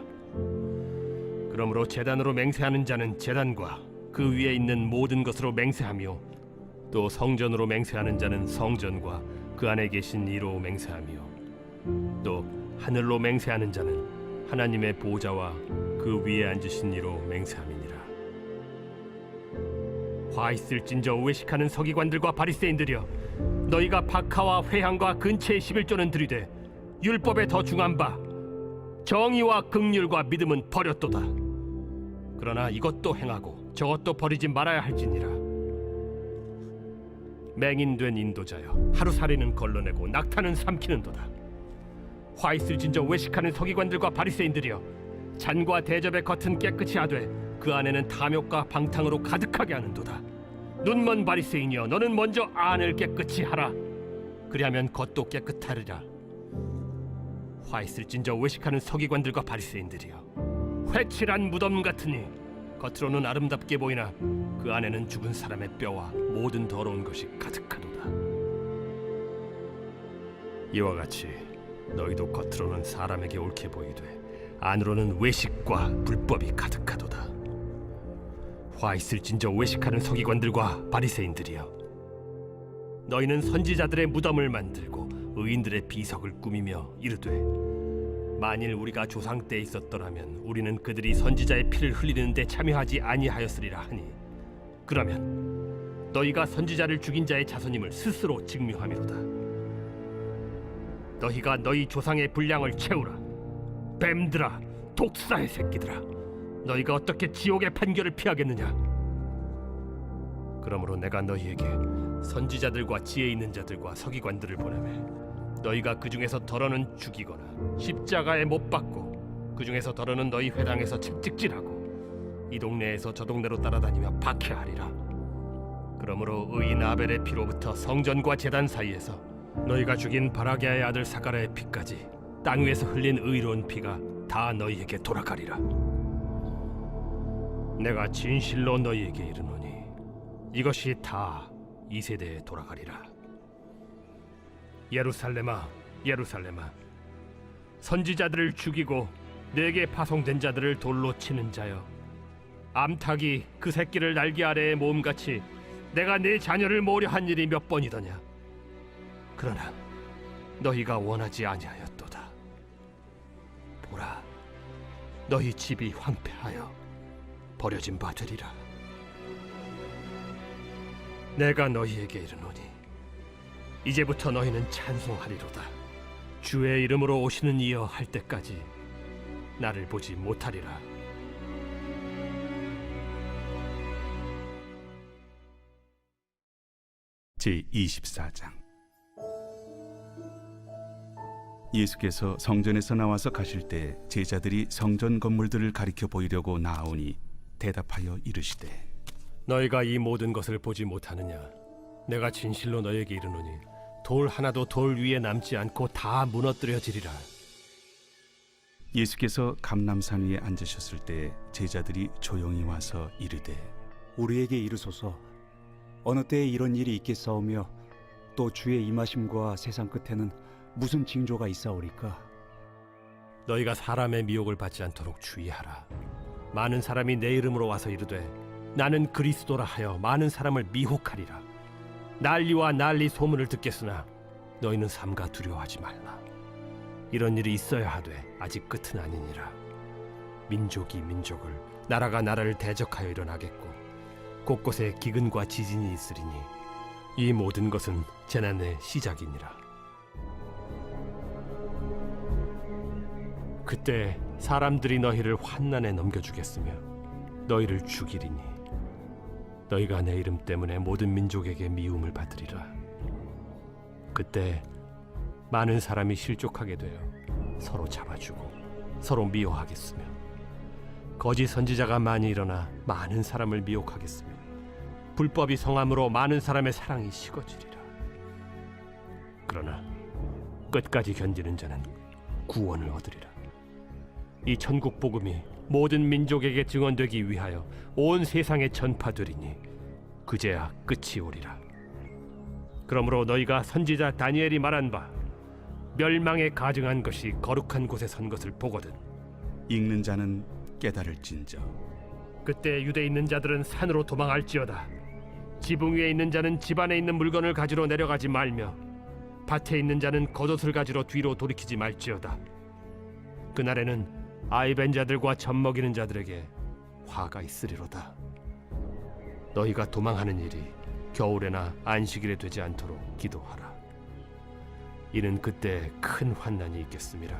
그러므로 제단으로 맹세하는 자는 제단과 그 위에 있는 모든 것으로 맹세하며 또 성전으로 맹세하는 자는 성전과 그 안에 계신 이로 맹세하며 또 하늘로 맹세하는 자는 하나님의 보좌와 그 위에 앉으신 이로 맹세함이니라. 화 있을진저 외식하는 서기관들과 바리새인들이여, 너희가 박하와 회향과 근체의 11조는 들이되 율법에 더 중한 바 정의와 긍휼과 믿음은 버렸도다. 그러나 이것도 행하고 저것도 버리지 말아야 할지니라. 맹인된 인도자여, 하루살이는 걸러내고 낙타는 삼키는도다. 화 있을진저 외식하는 서기관들과 바리새인들이여, 잔과 대접의 겉은 깨끗이 하되 그 안에는 탐욕과 방탕으로 가득하게 하는도다. 눈먼 바리새인이여, 너는 먼저 안을 깨끗이 하라. 그리하면 겉도 깨끗하리라. 화 있을진저 외식하는 서기관들과 바리새인들이여, 회칠한 무덤 같으니 겉으로는 아름답게 보이나 그 안에는 죽은 사람의 뼈와 모든 더러운 것이 가득하도다. 이와 같이 너희도 겉으로는 사람에게 옳게 보이되 안으로는 외식과 불법이 가득하도다. 화 있을진저 외식하는 서기관들과 바리새인들이여, 너희는 선지자들의 무덤을 만들고 의인들의 비석을 꾸미며 이르되 만일 우리가 조상 때에 있었더라면 우리는 그들이 선지자의 피를 흘리는 데 참여하지 아니하였으리라 하니, 그러면 너희가 선지자를 죽인 자의 자손임을 스스로 증명함이로다. 너희가 너희 조상의 분량을 채우라. 뱀들아, 독사의 새끼들아, 너희가 어떻게 지옥의 판결을 피하겠느냐? 그러므로 내가 너희에게 선지자들과 지혜 있는 자들과 서기관들을 보내매 너희가 그 중에서 더러는 죽이거나 십자가에 못 박고 그 중에서 더러는 너희 회당에서 채찍질하고 이 동네에서 저 동네로 따라다니며 박해하리라. 그러므로 의인 아벨의 피로부터 성전과 제단 사이에서 너희가 죽인 바라게아의 아들 사가랴의 피까지 땅 위에서 흘린 의로운 피가 다 너희에게 돌아가리라. 내가 진실로 너희에게 이르노니 이것이 다 이 세대에 돌아가리라. 예루살렘아, 예루살렘아, 선지자들을 죽이고 내게 파송된 자들을 돌로 치는 자여, 암탉이 그 새끼를 날개 아래에 모음같이 내가 네 자녀를 모으려 한 일이 몇 번이더냐. 그러나 너희가 원하지 아니하였도다. 보라, 너희 집이 황폐하여 버려진 바 되리라. 내가 너희에게 이르노니 이제부터 너희는 찬송하리로다. 주의 이름으로 오시는 이여 할 때까지 나를 보지 못하리라. 제24장. 예수께서 성전에서 나와서 가실 때 제자들이 성전 건물들을 가리켜 보이려고 나아오니 대답하여 이르시되, 너희가 이 모든 것을 보지 못하느냐? 내가 진실로 너희에게 이르노니 돌 하나도 돌 위에 남지 않고 다 무너뜨려지리라. 예수께서 감람산 위에 앉으셨을 때 제자들이 조용히 와서 이르되, 우리에게 이르소서, 어느 때에 이런 일이 있겠사오며 또 주의 임하심과 세상 끝에는 무슨 징조가 있사오리까? 너희가 사람의 미혹을 받지 않도록 주의하라. 많은 사람이 내 이름으로 와서 이르되 나는 그리스도라 하여 많은 사람을 미혹하리라. 난리와 난리 소문을 듣겠으나 너희는 삼가 두려워하지 말라. 이런 일이 있어야 하되 아직 끝은 아니니라. 민족이 민족을, 나라가 나라를 대적하여 일어나겠고 곳곳에 기근과 지진이 있으리니 이 모든 것은 재난의 시작이니라. 그때 사람들이 너희를 환난에 넘겨주겠으며 너희를 죽이리니 너희가 내 이름 때문에 모든 민족에게 미움을 받으리라. 그때 많은 사람이 실족하게 되어 서로 잡아주고 서로 미워하겠으며 거짓 선지자가 많이 일어나 많은 사람을 미혹하겠으며 불법이 성함으로 많은 사람의 사랑이 식어지리라. 그러나 끝까지 견디는 자는 구원을 얻으리라. 이 천국 복음이 모든 민족에게 증언되기 위하여 온 세상에 전파되리니 그제야 끝이 오리라. 그러므로 너희가 선지자 다니엘이 말한 바 멸망에 가증한 것이 거룩한 곳에 선 것을 보거든 읽는 자는 깨달을진저. 그때 유대에 있는 자들은 산으로 도망할지어다. 지붕 위에 있는 자는 집 안에 있는 물건을 가지러 내려가지 말며 밭에 있는 자는 겉옷을 가지러 뒤로 돌이키지 말지어다. 그날에는 아이 벤 자들과 젖 먹이는 자들에게 화가 있으리로다. 너희가 도망하는 일이 겨울에나 안식일에 되지 않도록 기도하라. 이는 그때 큰 환난이 있겠음이라.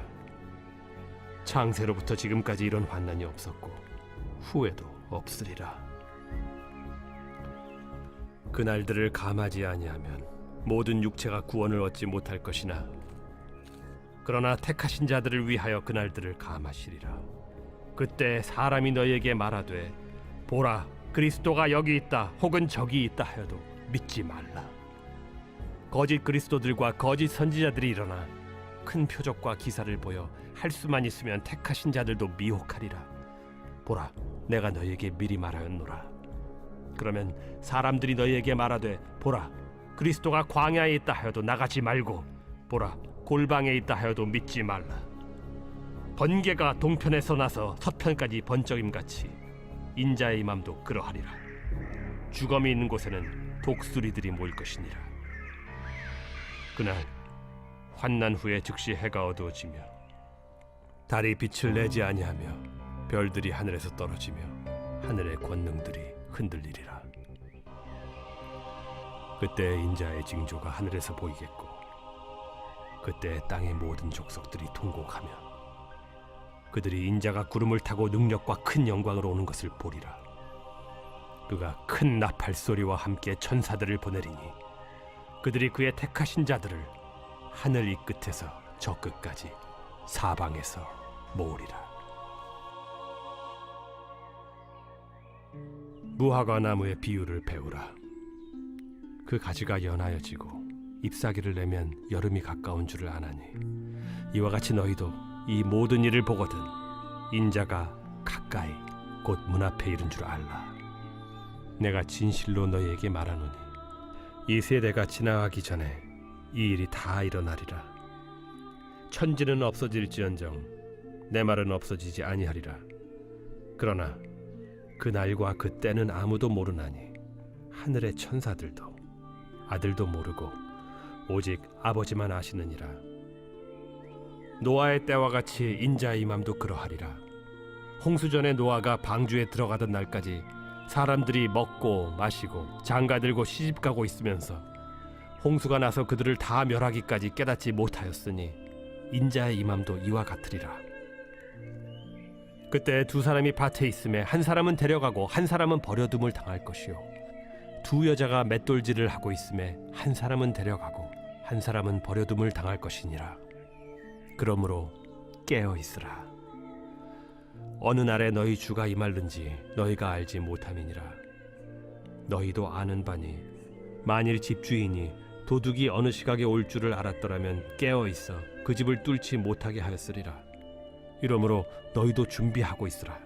창세로부터 지금까지 이런 환난이 없었고 후에도 없으리라. 그날들을 감하지 아니하면 모든 육체가 구원을 얻지 못할 것이나 그러나 택하신 자들을 위하여 그날들을 감하시리라. 그때 사람이 너희에게 말하되 보라, 그리스도가 여기 있다 혹은 저기 있다 하여도 믿지 말라. 거짓 그리스도들과 거짓 선지자들이 일어나 큰 표적과 기사를 보여 할 수만 있으면 택하신 자들도 미혹하리라. 보라, 내가 너희에게 미리 말하였노라. 그러면 사람들이 너희에게 말하되 보라, 그리스도가 광야에 있다 하여도 나가지 말고 보라, 골방에 있다 하여도 믿지 말라. 번개가 동편에서 나서 서편까지 번쩍임같이 인자의 임함도 그러하리라. 주검이 있는 곳에는 독수리들이 모일 것이니라. 그날 환난 후에 즉시 해가 어두워지며 달이 빛을 내지 아니하며 별들이 하늘에서 떨어지며 하늘의 권능들이 흔들리리라. 그때 인자의 징조가 하늘에서 보이겠고 그때 땅의 모든 족속들이 통곡하며 그들이 인자가 구름을 타고 능력과 큰 영광으로 오는 것을 보리라. 그가 큰 나팔 소리와 함께 천사들을 보내리니 그들이 그의 택하신 자들을 하늘 이 끝에서 저 끝까지 사방에서 모으리라. 무화과 나무의 비유를 배우라. 그 가지가 연하여지고 잎사귀를 내면 여름이 가까운 줄을 아나니 이와 같이 너희도 이 모든 일을 보거든 인자가 가까이 곧 문 앞에 이른 줄 알라. 내가 진실로 너희에게 말하노니 이 세대가 지나가기 전에 이 일이 다 일어나리라. 천지는 없어질지언정 내 말은 없어지지 아니하리라. 그러나 그 날과 그 때는 아무도 모르나니 하늘의 천사들도 아들도 모르고 오직 아버지만 아시느니라. 노아의 때와 같이 인자의 임함도 그러하리라. 홍수전에 노아가 방주에 들어가던 날까지 사람들이 먹고 마시고 장가들고 시집가고 있으면서 홍수가 나서 그들을 다 멸하기까지 깨닫지 못하였으니 인자의 임함도 이와 같으리라. 그때 두 사람이 밭에 있음에 한 사람은 데려가고 한 사람은 버려둠을 당할 것이요 두 여자가 맷돌질을 하고 있음에 한 사람은 데려가고 한 사람은 버려둠을 당할 것이니라. 그러므로 깨어 있으라. 어느 날에 너희 주가 임할는지 너희가 알지 못함이니라. 너희도 아는 바니 만일 집주인이 도둑이 어느 시각에 올 줄을 알았더라면 깨어 있어 그 집을 뚫지 못하게 하였으리라. 이러므로 너희도 준비하고 있으라.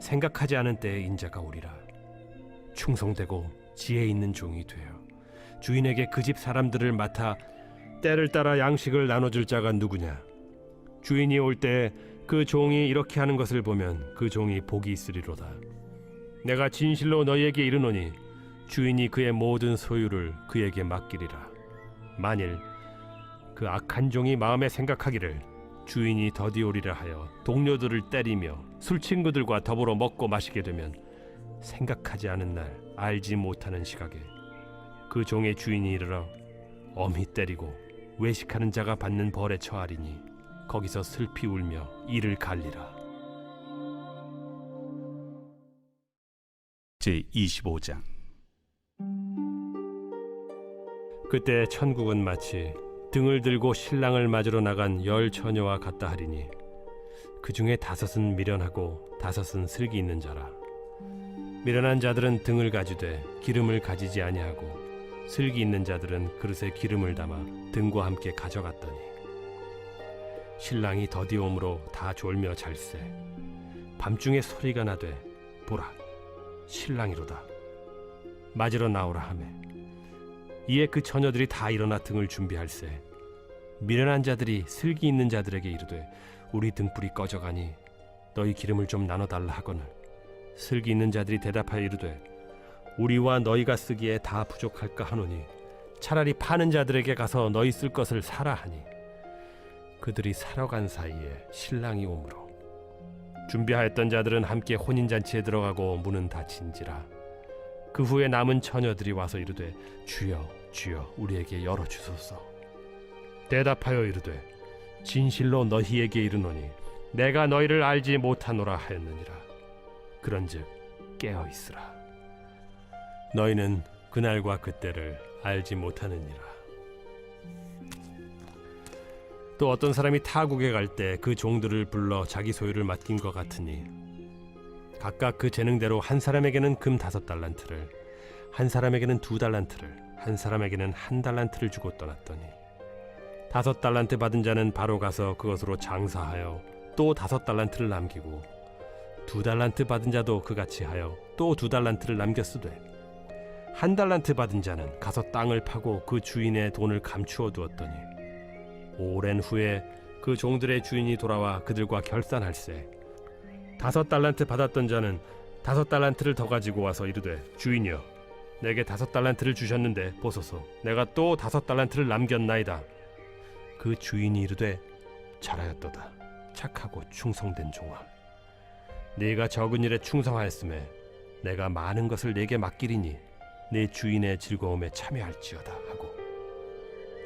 생각하지 않은 때에 인자가 오리라. 충성되고 지혜 있는 종이 되어 주인에게 그 집 사람들을 맡아 때를 따라 양식을 나눠줄 자가 누구냐. 주인이 올 때 그 종이 이렇게 하는 것을 보면 그 종이 복이 있으리로다. 내가 진실로 너희에게 이르노니 주인이 그의 모든 소유를 그에게 맡기리라. 만일 그 악한 종이 마음에 생각하기를 주인이 더디 오리라 하여 동료들을 때리며 술 친구들과 더불어 먹고 마시게 되면 생각하지 않은 날 알지 못하는 시각에 그 종의 주인이 이르러 엄히 때리고 외식하는 자가 받는 벌에 처하리니 거기서 슬피 울며 이를 갈리라. 제25장. 그때 천국은 마치 등을 들고 신랑을 맞으러 나간 10 처녀와 같다 하리니 그 중에 5은 미련하고 5은 슬기 있는 자라. 미련한 자들은 등을 가지되 기름을 가지지 아니하고 슬기 있는 자들은 그릇에 기름을 담아 등과 함께 가져갔더니 신랑이 더디 오므로 다 졸며 잘세. 밤중에 소리가 나되 보라 신랑이로다. 맞으러 나오라 하매 이에 그 처녀들이 다 일어나 등을 준비할세. 미련한 자들이 슬기 있는 자들에게 이르되 우리 등불이 꺼져가니 너희 기름을 좀 나눠달라 하거늘 슬기 있는 자들이 대답하여 이르되 우리와 너희가 쓰기에 다 부족할까 하노니 차라리 파는 자들에게 가서 너희 쓸 것을 사라 하니 그들이 사러 간 사이에 신랑이 오므로 준비하였던 자들은 함께 혼인잔치에 들어가고 문은 닫힌지라. 그 후에 남은 처녀들이 와서 이르되 주여 주여 우리에게 열어주소서. 대답하여 이르되 진실로 너희에게 이르노니 내가 너희를 알지 못하노라 하였느니라. 그런즉 깨어 있으라. 너희는 그날과 그때를 알지 못하느니라. 또 어떤 사람이 타국에 갈 때 그 종들을 불러 자기 소유를 맡긴 것 같으니 각각 그 재능대로 한 사람에게는 금 5달란트를 한 사람에게는 2달란트를 한 사람에게는 1달란트를 주고 떠났더니 5달란트 받은 자는 바로 가서 그것으로 장사하여 또 5달란트를 남기고 2달란트 받은 자도 그같이 하여 또 2달란트를 남겼으되 1달란트 받은 자는 가서 땅을 파고 그 주인의 돈을 감추어 두었더니 오랜 후에 그 종들의 주인이 돌아와 그들과 결산할세. 5달란트 받았던 자는 5달란트를 더 가지고 와서 이르되 주인이여 내게 5달란트를 주셨는데 보소서 내가 또 5달란트를 남겼나이다. 그 주인이 이르되 잘하였도다 착하고 충성된 종아. 네가 적은 일에 충성하였음에 내가 많은 것을 네게 맡기리니 네 주인의 즐거움에 참여할지어다 하고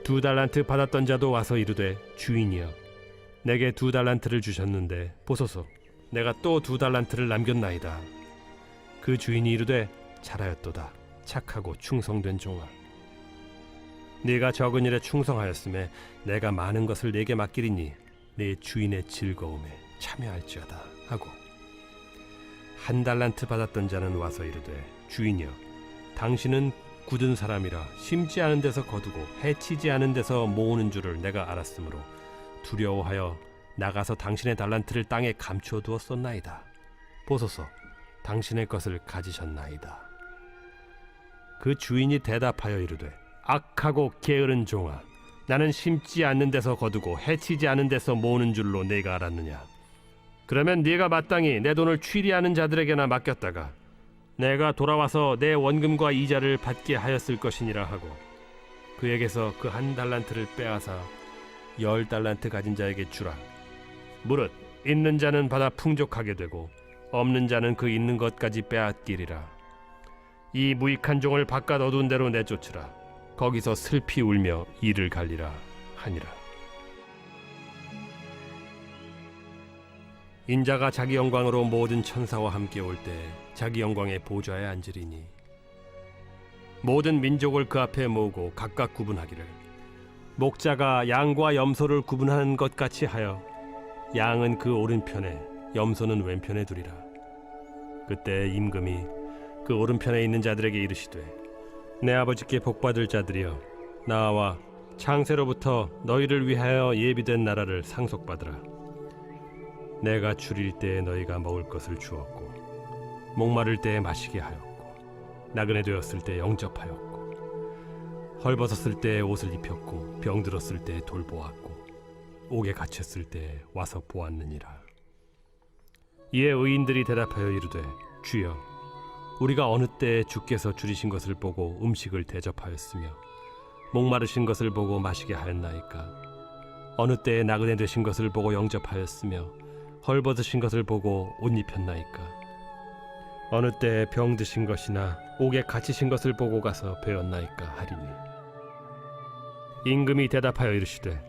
2달란트 받았던 자도 와서 이르되 주인이여 내게 2달란트를 주셨는데 보소서 내가 또 2달란트를 남겼나이다. 그 주인이 이르되 잘하였도다 착하고 충성된 종아. 네가 적은 일에 충성하였음에 내가 많은 것을 네게 맡기리니 네 주인의 즐거움에 참여할지어다 하고 1달란트 받았던 자는 와서 이르되 주인이여 당신은 굳은 사람이라 심지 않은 데서 거두고 해치지 않은 데서 모으는 줄을 내가 알았으므로 두려워하여 나가서 당신의 달란트를 땅에 감추어 두었었나이다. 보소서, 당신의 것을 가지셨나이다. 그 주인이 대답하여 이르되, 악하고 게으른 종아, 나는 심지 않는 데서 거두고 해치지 않은 데서 모으는 줄로 네가 알았느냐? 그러면 네가 마땅히 내 돈을 취리하는 자들에게나 맡겼다가 내가 돌아와서 내 원금과 이자를 받게 하였을 것이니라 하고 그에게서 그 한 달란트를 빼앗아 10달란트 가진 자에게 주라. 무릇 있는 자는 받아 풍족하게 되고 없는 자는 그 있는 것까지 빼앗기리라. 이 무익한 종을 바깥 어두운 데로 내쫓으라. 거기서 슬피 울며 이를 갈리라 하니라. 인자가 자기 영광으로 모든 천사와 함께 올 때 자기 영광의 보좌에 앉으리니 모든 민족을 그 앞에 모으고 각각 구분하기를 목자가 양과 염소를 구분하는 것 같이 하여 양은 그 오른편에 염소는 왼편에 두리라. 그때 임금이 그 오른편에 있는 자들에게 이르시되, 내 아버지께 복받을 자들이여, 나와 창세로부터 너희를 위하여 예비된 나라를 상속받으라. 내가 줄일 때에 너희가 먹을 것을 주었고 목마를 때에 마시게 하였고 나그네 되었을 때 영접하였고 헐벗었을 때에 옷을 입혔고 병들었을 때에 돌보았고 옥에 갇혔을 때에 와서 보았느니라. 이에 의인들이 대답하여 이르되, 주여, 우리가 어느 때에 주께서 줄이신 것을 보고 음식을 대접하였으며 목마르신 것을 보고 마시게 하였나이까? 어느 때에 나그네 되신 것을 보고 영접하였으며 헐벗으신 것을 보고 옷 입혔나이까? 어느 때에 병드신 것이나 옥에 갇히신 것을 보고 가서 배웠나이까 하리니. 임금이 대답하여 이르시되,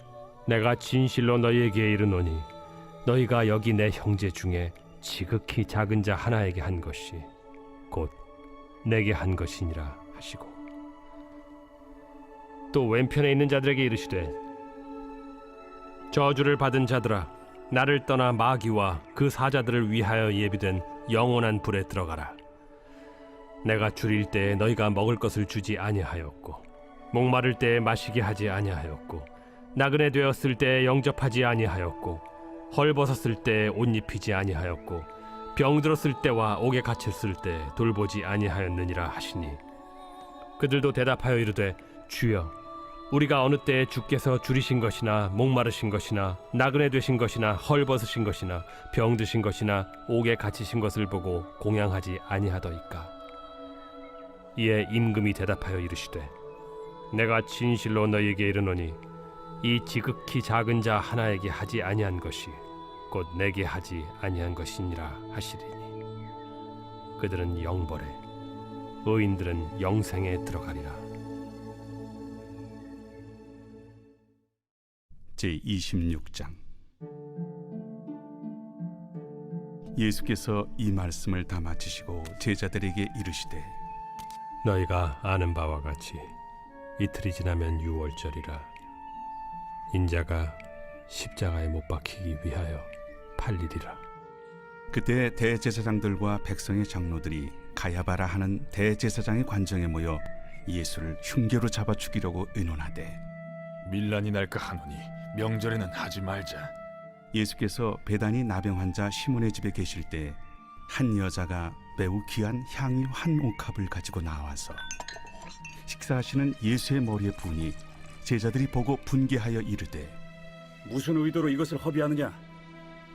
내가 진실로 너희에게 이르노니 너희가 여기 내 형제 중에 지극히 작은 자 하나에게 한 것이 곧 내게 한 것이니라 하시고 또 왼편에 있는 자들에게 이르시되, 저주를 받은 자들아, 나를 떠나 마귀와 그 사자들을 위하여 예비된 영원한 불에 들어가라. 내가 줄일 때에 너희가 먹을 것을 주지 아니하였고 목마를 때에 마시게 하지 아니하였고 나그네 되었을 때에 영접하지 아니하였고 헐벗었을 때에 옷 입히지 아니하였고 병들었을 때와 옥에 갇혔을 때 돌보지 아니하였느니라 하시니 그들도 대답하여 이르되, 주여, 우리가 어느 때에 주께서 줄이신 것이나 목마르신 것이나 나그네 되신 것이나 헐벗으신 것이나 병드신 것이나 옥에 갇히신 것을 보고 공양하지 아니하더이까? 이에 임금이 대답하여 이르시되, 내가 진실로 너희에게 이르노니 이 지극히 작은 자 하나에게 하지 아니한 것이 곧 내게 하지 아니한 것이니라 하시리니 그들은 영벌에 의인들은 영생에 들어가리라. 제26장. 예수께서 이 말씀을 다 마치시고 제자들에게 이르시되, 너희가 아는 바와 같이 이틀이 지나면 유월절이라. 인자가 십자가에 못 박히기 위하여 팔리리라. 그때 대제사장들과 백성의 장로들이 가야바라 하는 대제사장의 관정에 모여 예수를 흉계로 잡아 죽이려고 의논하되, 밀란이 날까 하노니 명절에는 하지 말자. 예수께서 베다니 나병 환자 시몬의 집에 계실 때 한 여자가 매우 귀한 향유 한 옥합을 가지고 나와서 식사하시는 예수의 머리에 부으니 제자들이 보고 분개하여 이르되, 무슨 의도로 이것을 허비하느냐?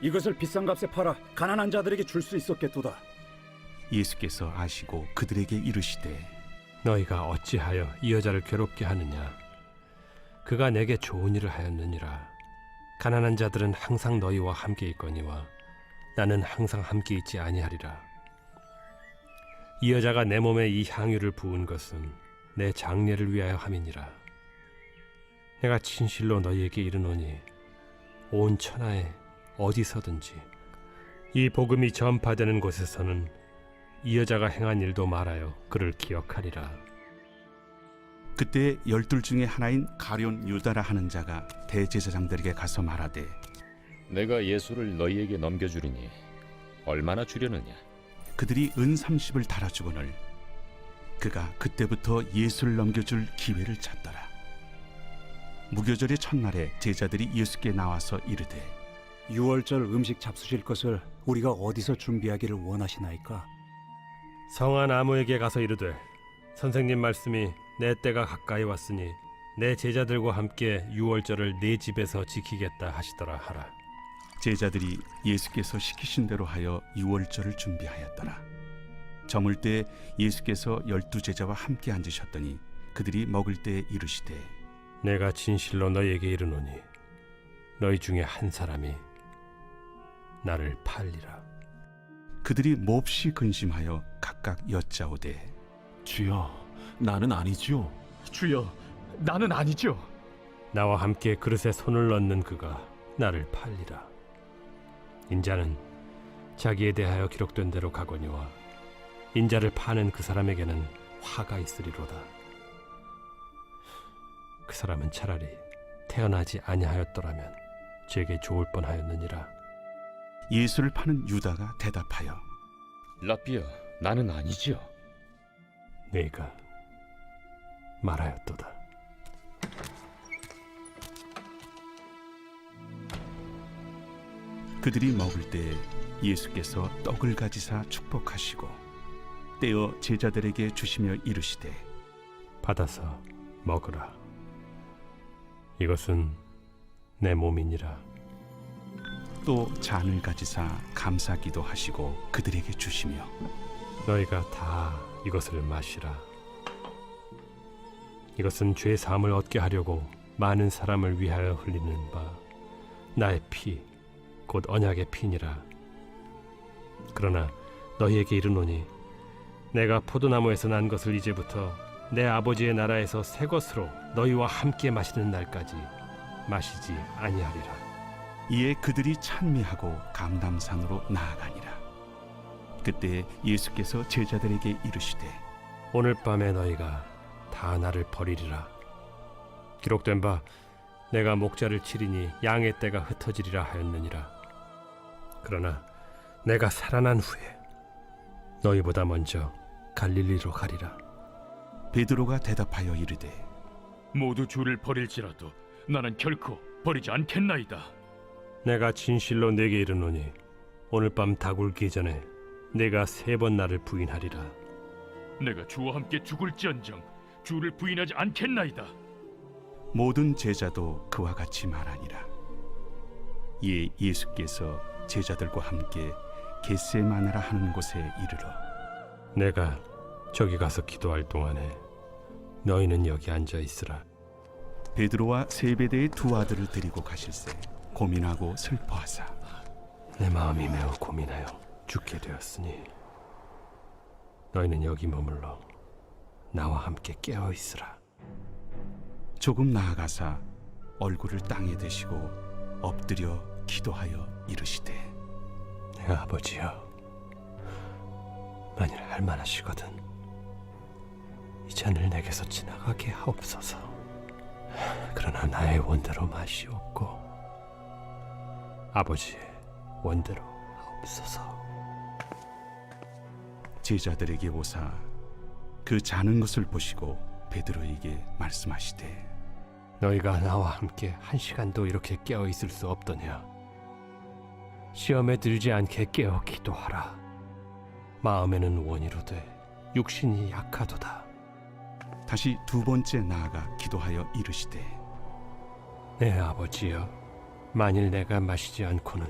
이것을 비싼 값에 팔아 가난한 자들에게 줄 수 있었겠도다. 예수께서 아시고 그들에게 이르시되, 너희가 어찌하여 이 여자를 괴롭게 하느냐? 그가 내게 좋은 일을 하였느니라. 가난한 자들은 항상 너희와 함께 있거니와 나는 항상 함께 있지 아니하리라. 이 여자가 내 몸에 이 향유를 부은 것은 내 장례를 위하여 함이니라. 내가 진실로 너희에게 이르노니 온 천하에 어디서든지 이 복음이 전파되는 곳에서는 이 여자가 행한 일도 말하여 그를 기억하리라. 그때 12 중에 하나인 가룟 유다라 하는 자가 대제사장들에게 가서 말하되, 내가 예수를 너희에게 넘겨주리니 얼마나 주려느냐? 그들이 은 30을 달아주거늘 그가 그때부터 예수를 넘겨줄 기회를 찾더라. 무교절의 첫날에 제자들이 예수께 나와서 이르되 유월절 음식 잡수실 것을 우리가 어디서 준비하기를 원하시나이까? 성한 아무에게 가서 이르되 선생님 말씀이 내 때가 가까이 왔으니 내 제자들과 함께 유월절을 내 집에서 지키겠다 하시더라 하라. 제자들이 예수께서 시키신 대로 하여 유월절을 준비하였더라. 저물 때 예수께서 12 제자와 함께 앉으셨더니 그들이 먹을 때 이르시되 내가 진실로 너희에게 이르노니 너희 중에 한 사람이 나를 팔리라. 그들이 몹시 근심하여 각각 여짜오되 주여, 나는 아니지요. 주여, 나는 아니죠. 나와 함께 그릇에 손을 넣는 그가 나를 팔리라. 인자는 자기에 대하여 기록된 대로 가거니와 인자를 파는 그 사람에게는 화가 있으리로다. 그 사람은 차라리 태어나지 아니하였더라면 제게 좋을 뻔하였느니라. 예수를 파는 유다가 대답하여 라비여, 나는 아니지요. 네가 말하였도다. 그들이 먹을 때 예수께서 떡을 가지사 축복하시고 떼어 제자들에게 주시며 이르시되 받아서 먹으라. 이것은 내 몸이니라. 또 잔을 가지사 감사기도 하시고 그들에게 주시며 너희가 다 이것을 마시라. 이것은 죄 사함을 얻게 하려고 많은 사람을 위하여 흘리는 바 나의 피 곧 언약의 피니라. 그러나 너희에게 이르노니 내가 포도나무에서 난 것을 이제부터 내 아버지의 나라에서 새 것으로 너희와 함께 마시는 날까지 마시지 아니하리라. 이에 그들이 찬미하고 감람산으로 나아가니라. 그때 예수께서 제자들에게 이르시되 오늘 밤에 너희가 다 나를 버리리라. 기록된 바 내가 목자를 치리니 양의 떼가 흩어지리라 하였느니라. 그러나 내가 살아난 후에 너희보다 먼저 갈릴리로 가리라. 베드로가 대답하여 이르되 모두 주를 버릴지라도 나는 결코 버리지 않겠나이다. 내가 진실로 네게 이르노니 오늘 밤 다굴기 전에 내가 3번 나를 부인하리라. 내가 주와 함께 죽을지언정 주를 부인하지 않겠나이다. 모든 제자도 그와 같이 말하니라. 이에 예수께서 제자들과 함께 겟세마네라 하는 곳에 이르러 내가 저기 가서 기도할 동안에 너희는 여기 앉아 있으라. 베드로와 세베대의 2 아들을 데리고 가실새 고민하고 슬퍼하사 내 마음이 매우 고민하여 죽게 되었으니 너희는 여기 머물러 나와 함께 깨어 있으라. 조금 나아가사 얼굴을 땅에 대시고 엎드려 기도하여 이르시되 내 아버지여, 만일 할만하시거든 이 잔을 내게서 지나가게 하옵소서. 그러나 나의 원대로 마시옵고 아버지의 원대로 하옵소서. 제자들에게 오사 그 자는 것을 보시고 베드로에게 말씀하시되 너희가 나와 함께 1시간도 이렇게 깨어 있을 수 없더냐. 시험에 들지 않게 깨어 기도하라. 마음에는 원이로되 육신이 약하도다. 다시 2번째 나아가 기도하여 이르시되 내 아버지여, 만일 내가 마시지 않고는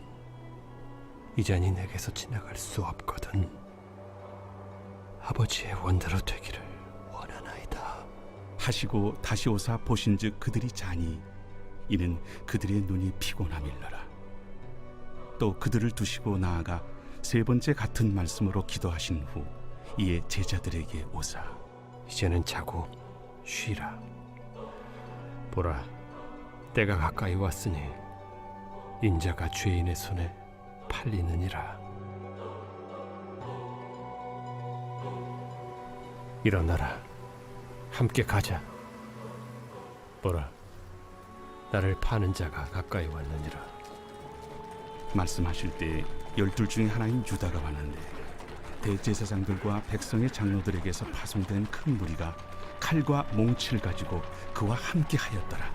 이 잔이 내게서 지나갈 수 없거든. 아버지의 원대로 되기를 원하나이다 하시고 다시 오사 보신즉 그들이 자니 이는 그들의 눈이 피곤함일러라. 또 그들을 두시고 나아가 3번째 같은 말씀으로 기도하신 후 이에 제자들에게 오사 이제는 자고 쉬라. 보라, 때가 가까이 왔으니 인자가 죄인의 손에 팔리느니라. 일어나라, 함께 가자. 보라, 나를 파는 자가 가까이 왔느니라. 말씀하실 때 12 중에 하나인 유다가 왔는데 대제사장들과 백성의 장로들에게서 파송된 큰 무리가 칼과 몽치를 가지고 그와 함께 하였더라.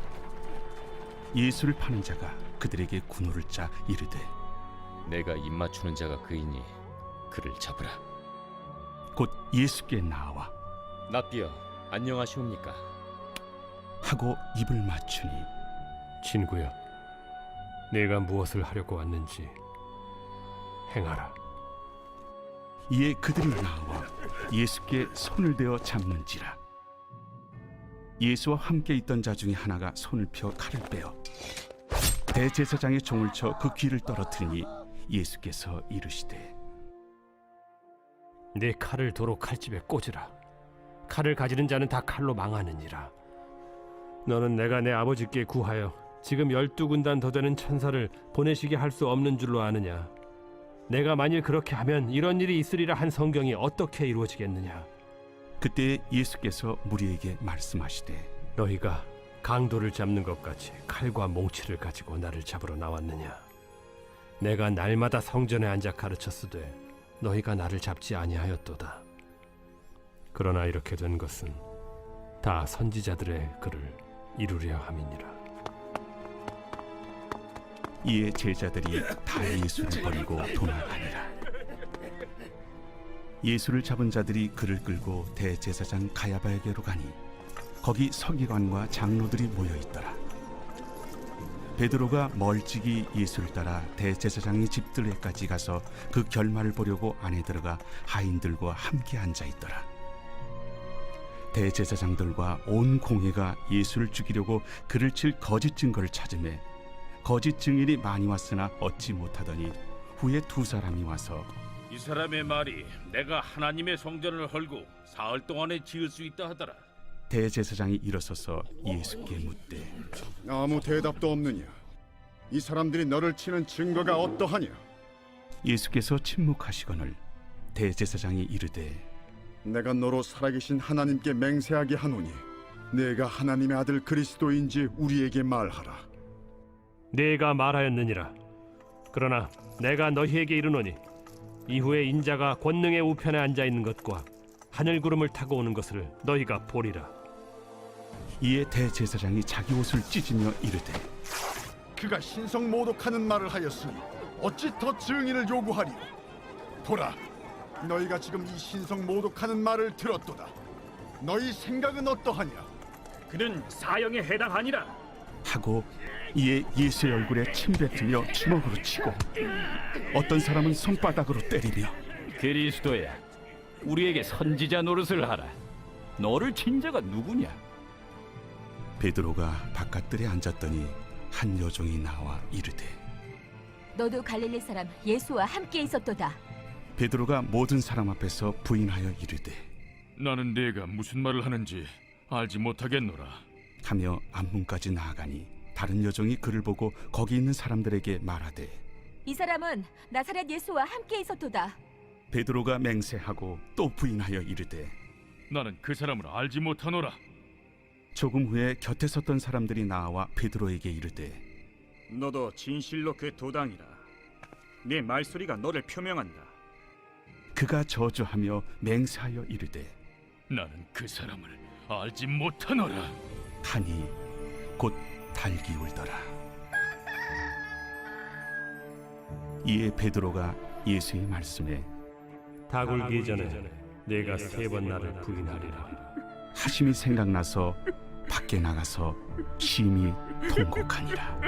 예수를 파는 자가 그들에게 군호를 짜 이르되 내가 입맞추는 자가 그이니 그를 잡으라. 곧 예수께 나와 납비여 안녕하시옵니까? 하고 입을 맞추니 친구여, 내가 무엇을 하려고 왔는지 행하라. 이에 그들이 나와 예수께 손을 대어 잡는지라. 예수와 함께 있던 자 중에 하나가 손을 펴 칼을 빼어 대제사장의 종을 쳐 그 귀를 떨어뜨리니 예수께서 이르시되 내 칼을 도로 칼집에 꽂으라. 칼을 가지는 자는 다 칼로 망하느니라. 너는 내가 내 아버지께 구하여 지금 12군단 더 되는 천사를 보내시게 할 수 없는 줄로 아느냐? 내가 만일 그렇게 하면 이런 일이 있으리라 한 성경이 어떻게 이루어지겠느냐? 그때 예수께서 무리에게 말씀하시되 너희가 강도를 잡는 것 같이 칼과 몽치를 가지고 나를 잡으러 나왔느냐? 내가 날마다 성전에 앉아 가르쳤으되 너희가 나를 잡지 아니하였도다. 그러나 이렇게 된 것은 다 선지자들의 글을 이루려 함이니라. 이에 제자들이 다 예수를 버리고 도망하니라. 예수를 잡은 자들이 그를 끌고 대제사장 가야바에게로 가니 거기 서기관과 장로들이 모여 있더라. 베드로가 멀찍이 예수를 따라 대제사장의 집들에까지 가서 그 결말을 보려고 안에 들어가 하인들과 함께 앉아 있더라. 대제사장들과 온 공회가 예수를 죽이려고 그를 칠 거짓 증거를 찾으매 거짓 증인이 많이 왔으나 얻지 못하더니 후에 두 사람이 와서 이 사람의 말이 내가 하나님의 성전을 헐고 사흘 동안에 지을 수 있다 하더라. 대제사장이 일어서서 예수께 묻되 아무 대답도 없느냐? 이 사람들이 너를 치는 증거가 어떠하냐? 예수께서 침묵하시거늘 대제사장이 이르되 내가 너로 살아계신 하나님께 맹세하게 하노니 내가 하나님의 아들 그리스도인지 우리에게 말하라. 내가 말하였느니라. 그러나 내가 너희에게 이르노니 이후에 인자가 권능의 우편에 앉아 있는 것과 하늘 구름을 타고 오는 것을 너희가 보리라. 이에 대제사장이 자기 옷을 찢으며 이르되 그가 신성 모독하는 말을 하였으니 어찌 더 증인을 요구하리요? 보라, 너희가 지금 이 신성 모독하는 말을 들었도다. 너희 생각은 어떠하냐? 그는 사형에 해당하니라. 하고 이에 예수의 얼굴에 침 뱉으며 주먹으로 치고 어떤 사람은 손바닥으로 때리며 그리스도야, 우리에게 선지자 노릇을 하라. 너를 친 자가 누구냐? 베드로가 바깥들에 앉았더니 한 여종이 나와 이르되 너도 갈릴리 사람 예수와 함께 있었도다. 베드로가 모든 사람 앞에서 부인하여 이르되 나는 네가 무슨 말을 하는지 알지 못하겠노라 하며 앞문까지 나아가니 다른 여종이 그를 보고 거기 있는 사람들에게 말하되 이 사람은 나사렛 예수와 함께 있었도다. 베드로가 맹세하고 또 부인하여 이르되 나는 그 사람을 알지 못하노라. 조금 후에 곁에 섰던 사람들이 나와 베드로에게 이르되 너도 진실로 그 도당이라. 네 말소리가 너를 표명한다. 그가 저주하며 맹세하여 이르되 나는 그 사람을 알지 못하노라 하니 곧 달기 울더라. 이에 베드로가 예수의 말씀에 닭 울기 전에 내가 3번 나를 부인하리라 하심이 생각나서 밖에 나가서 심히 통곡하니라.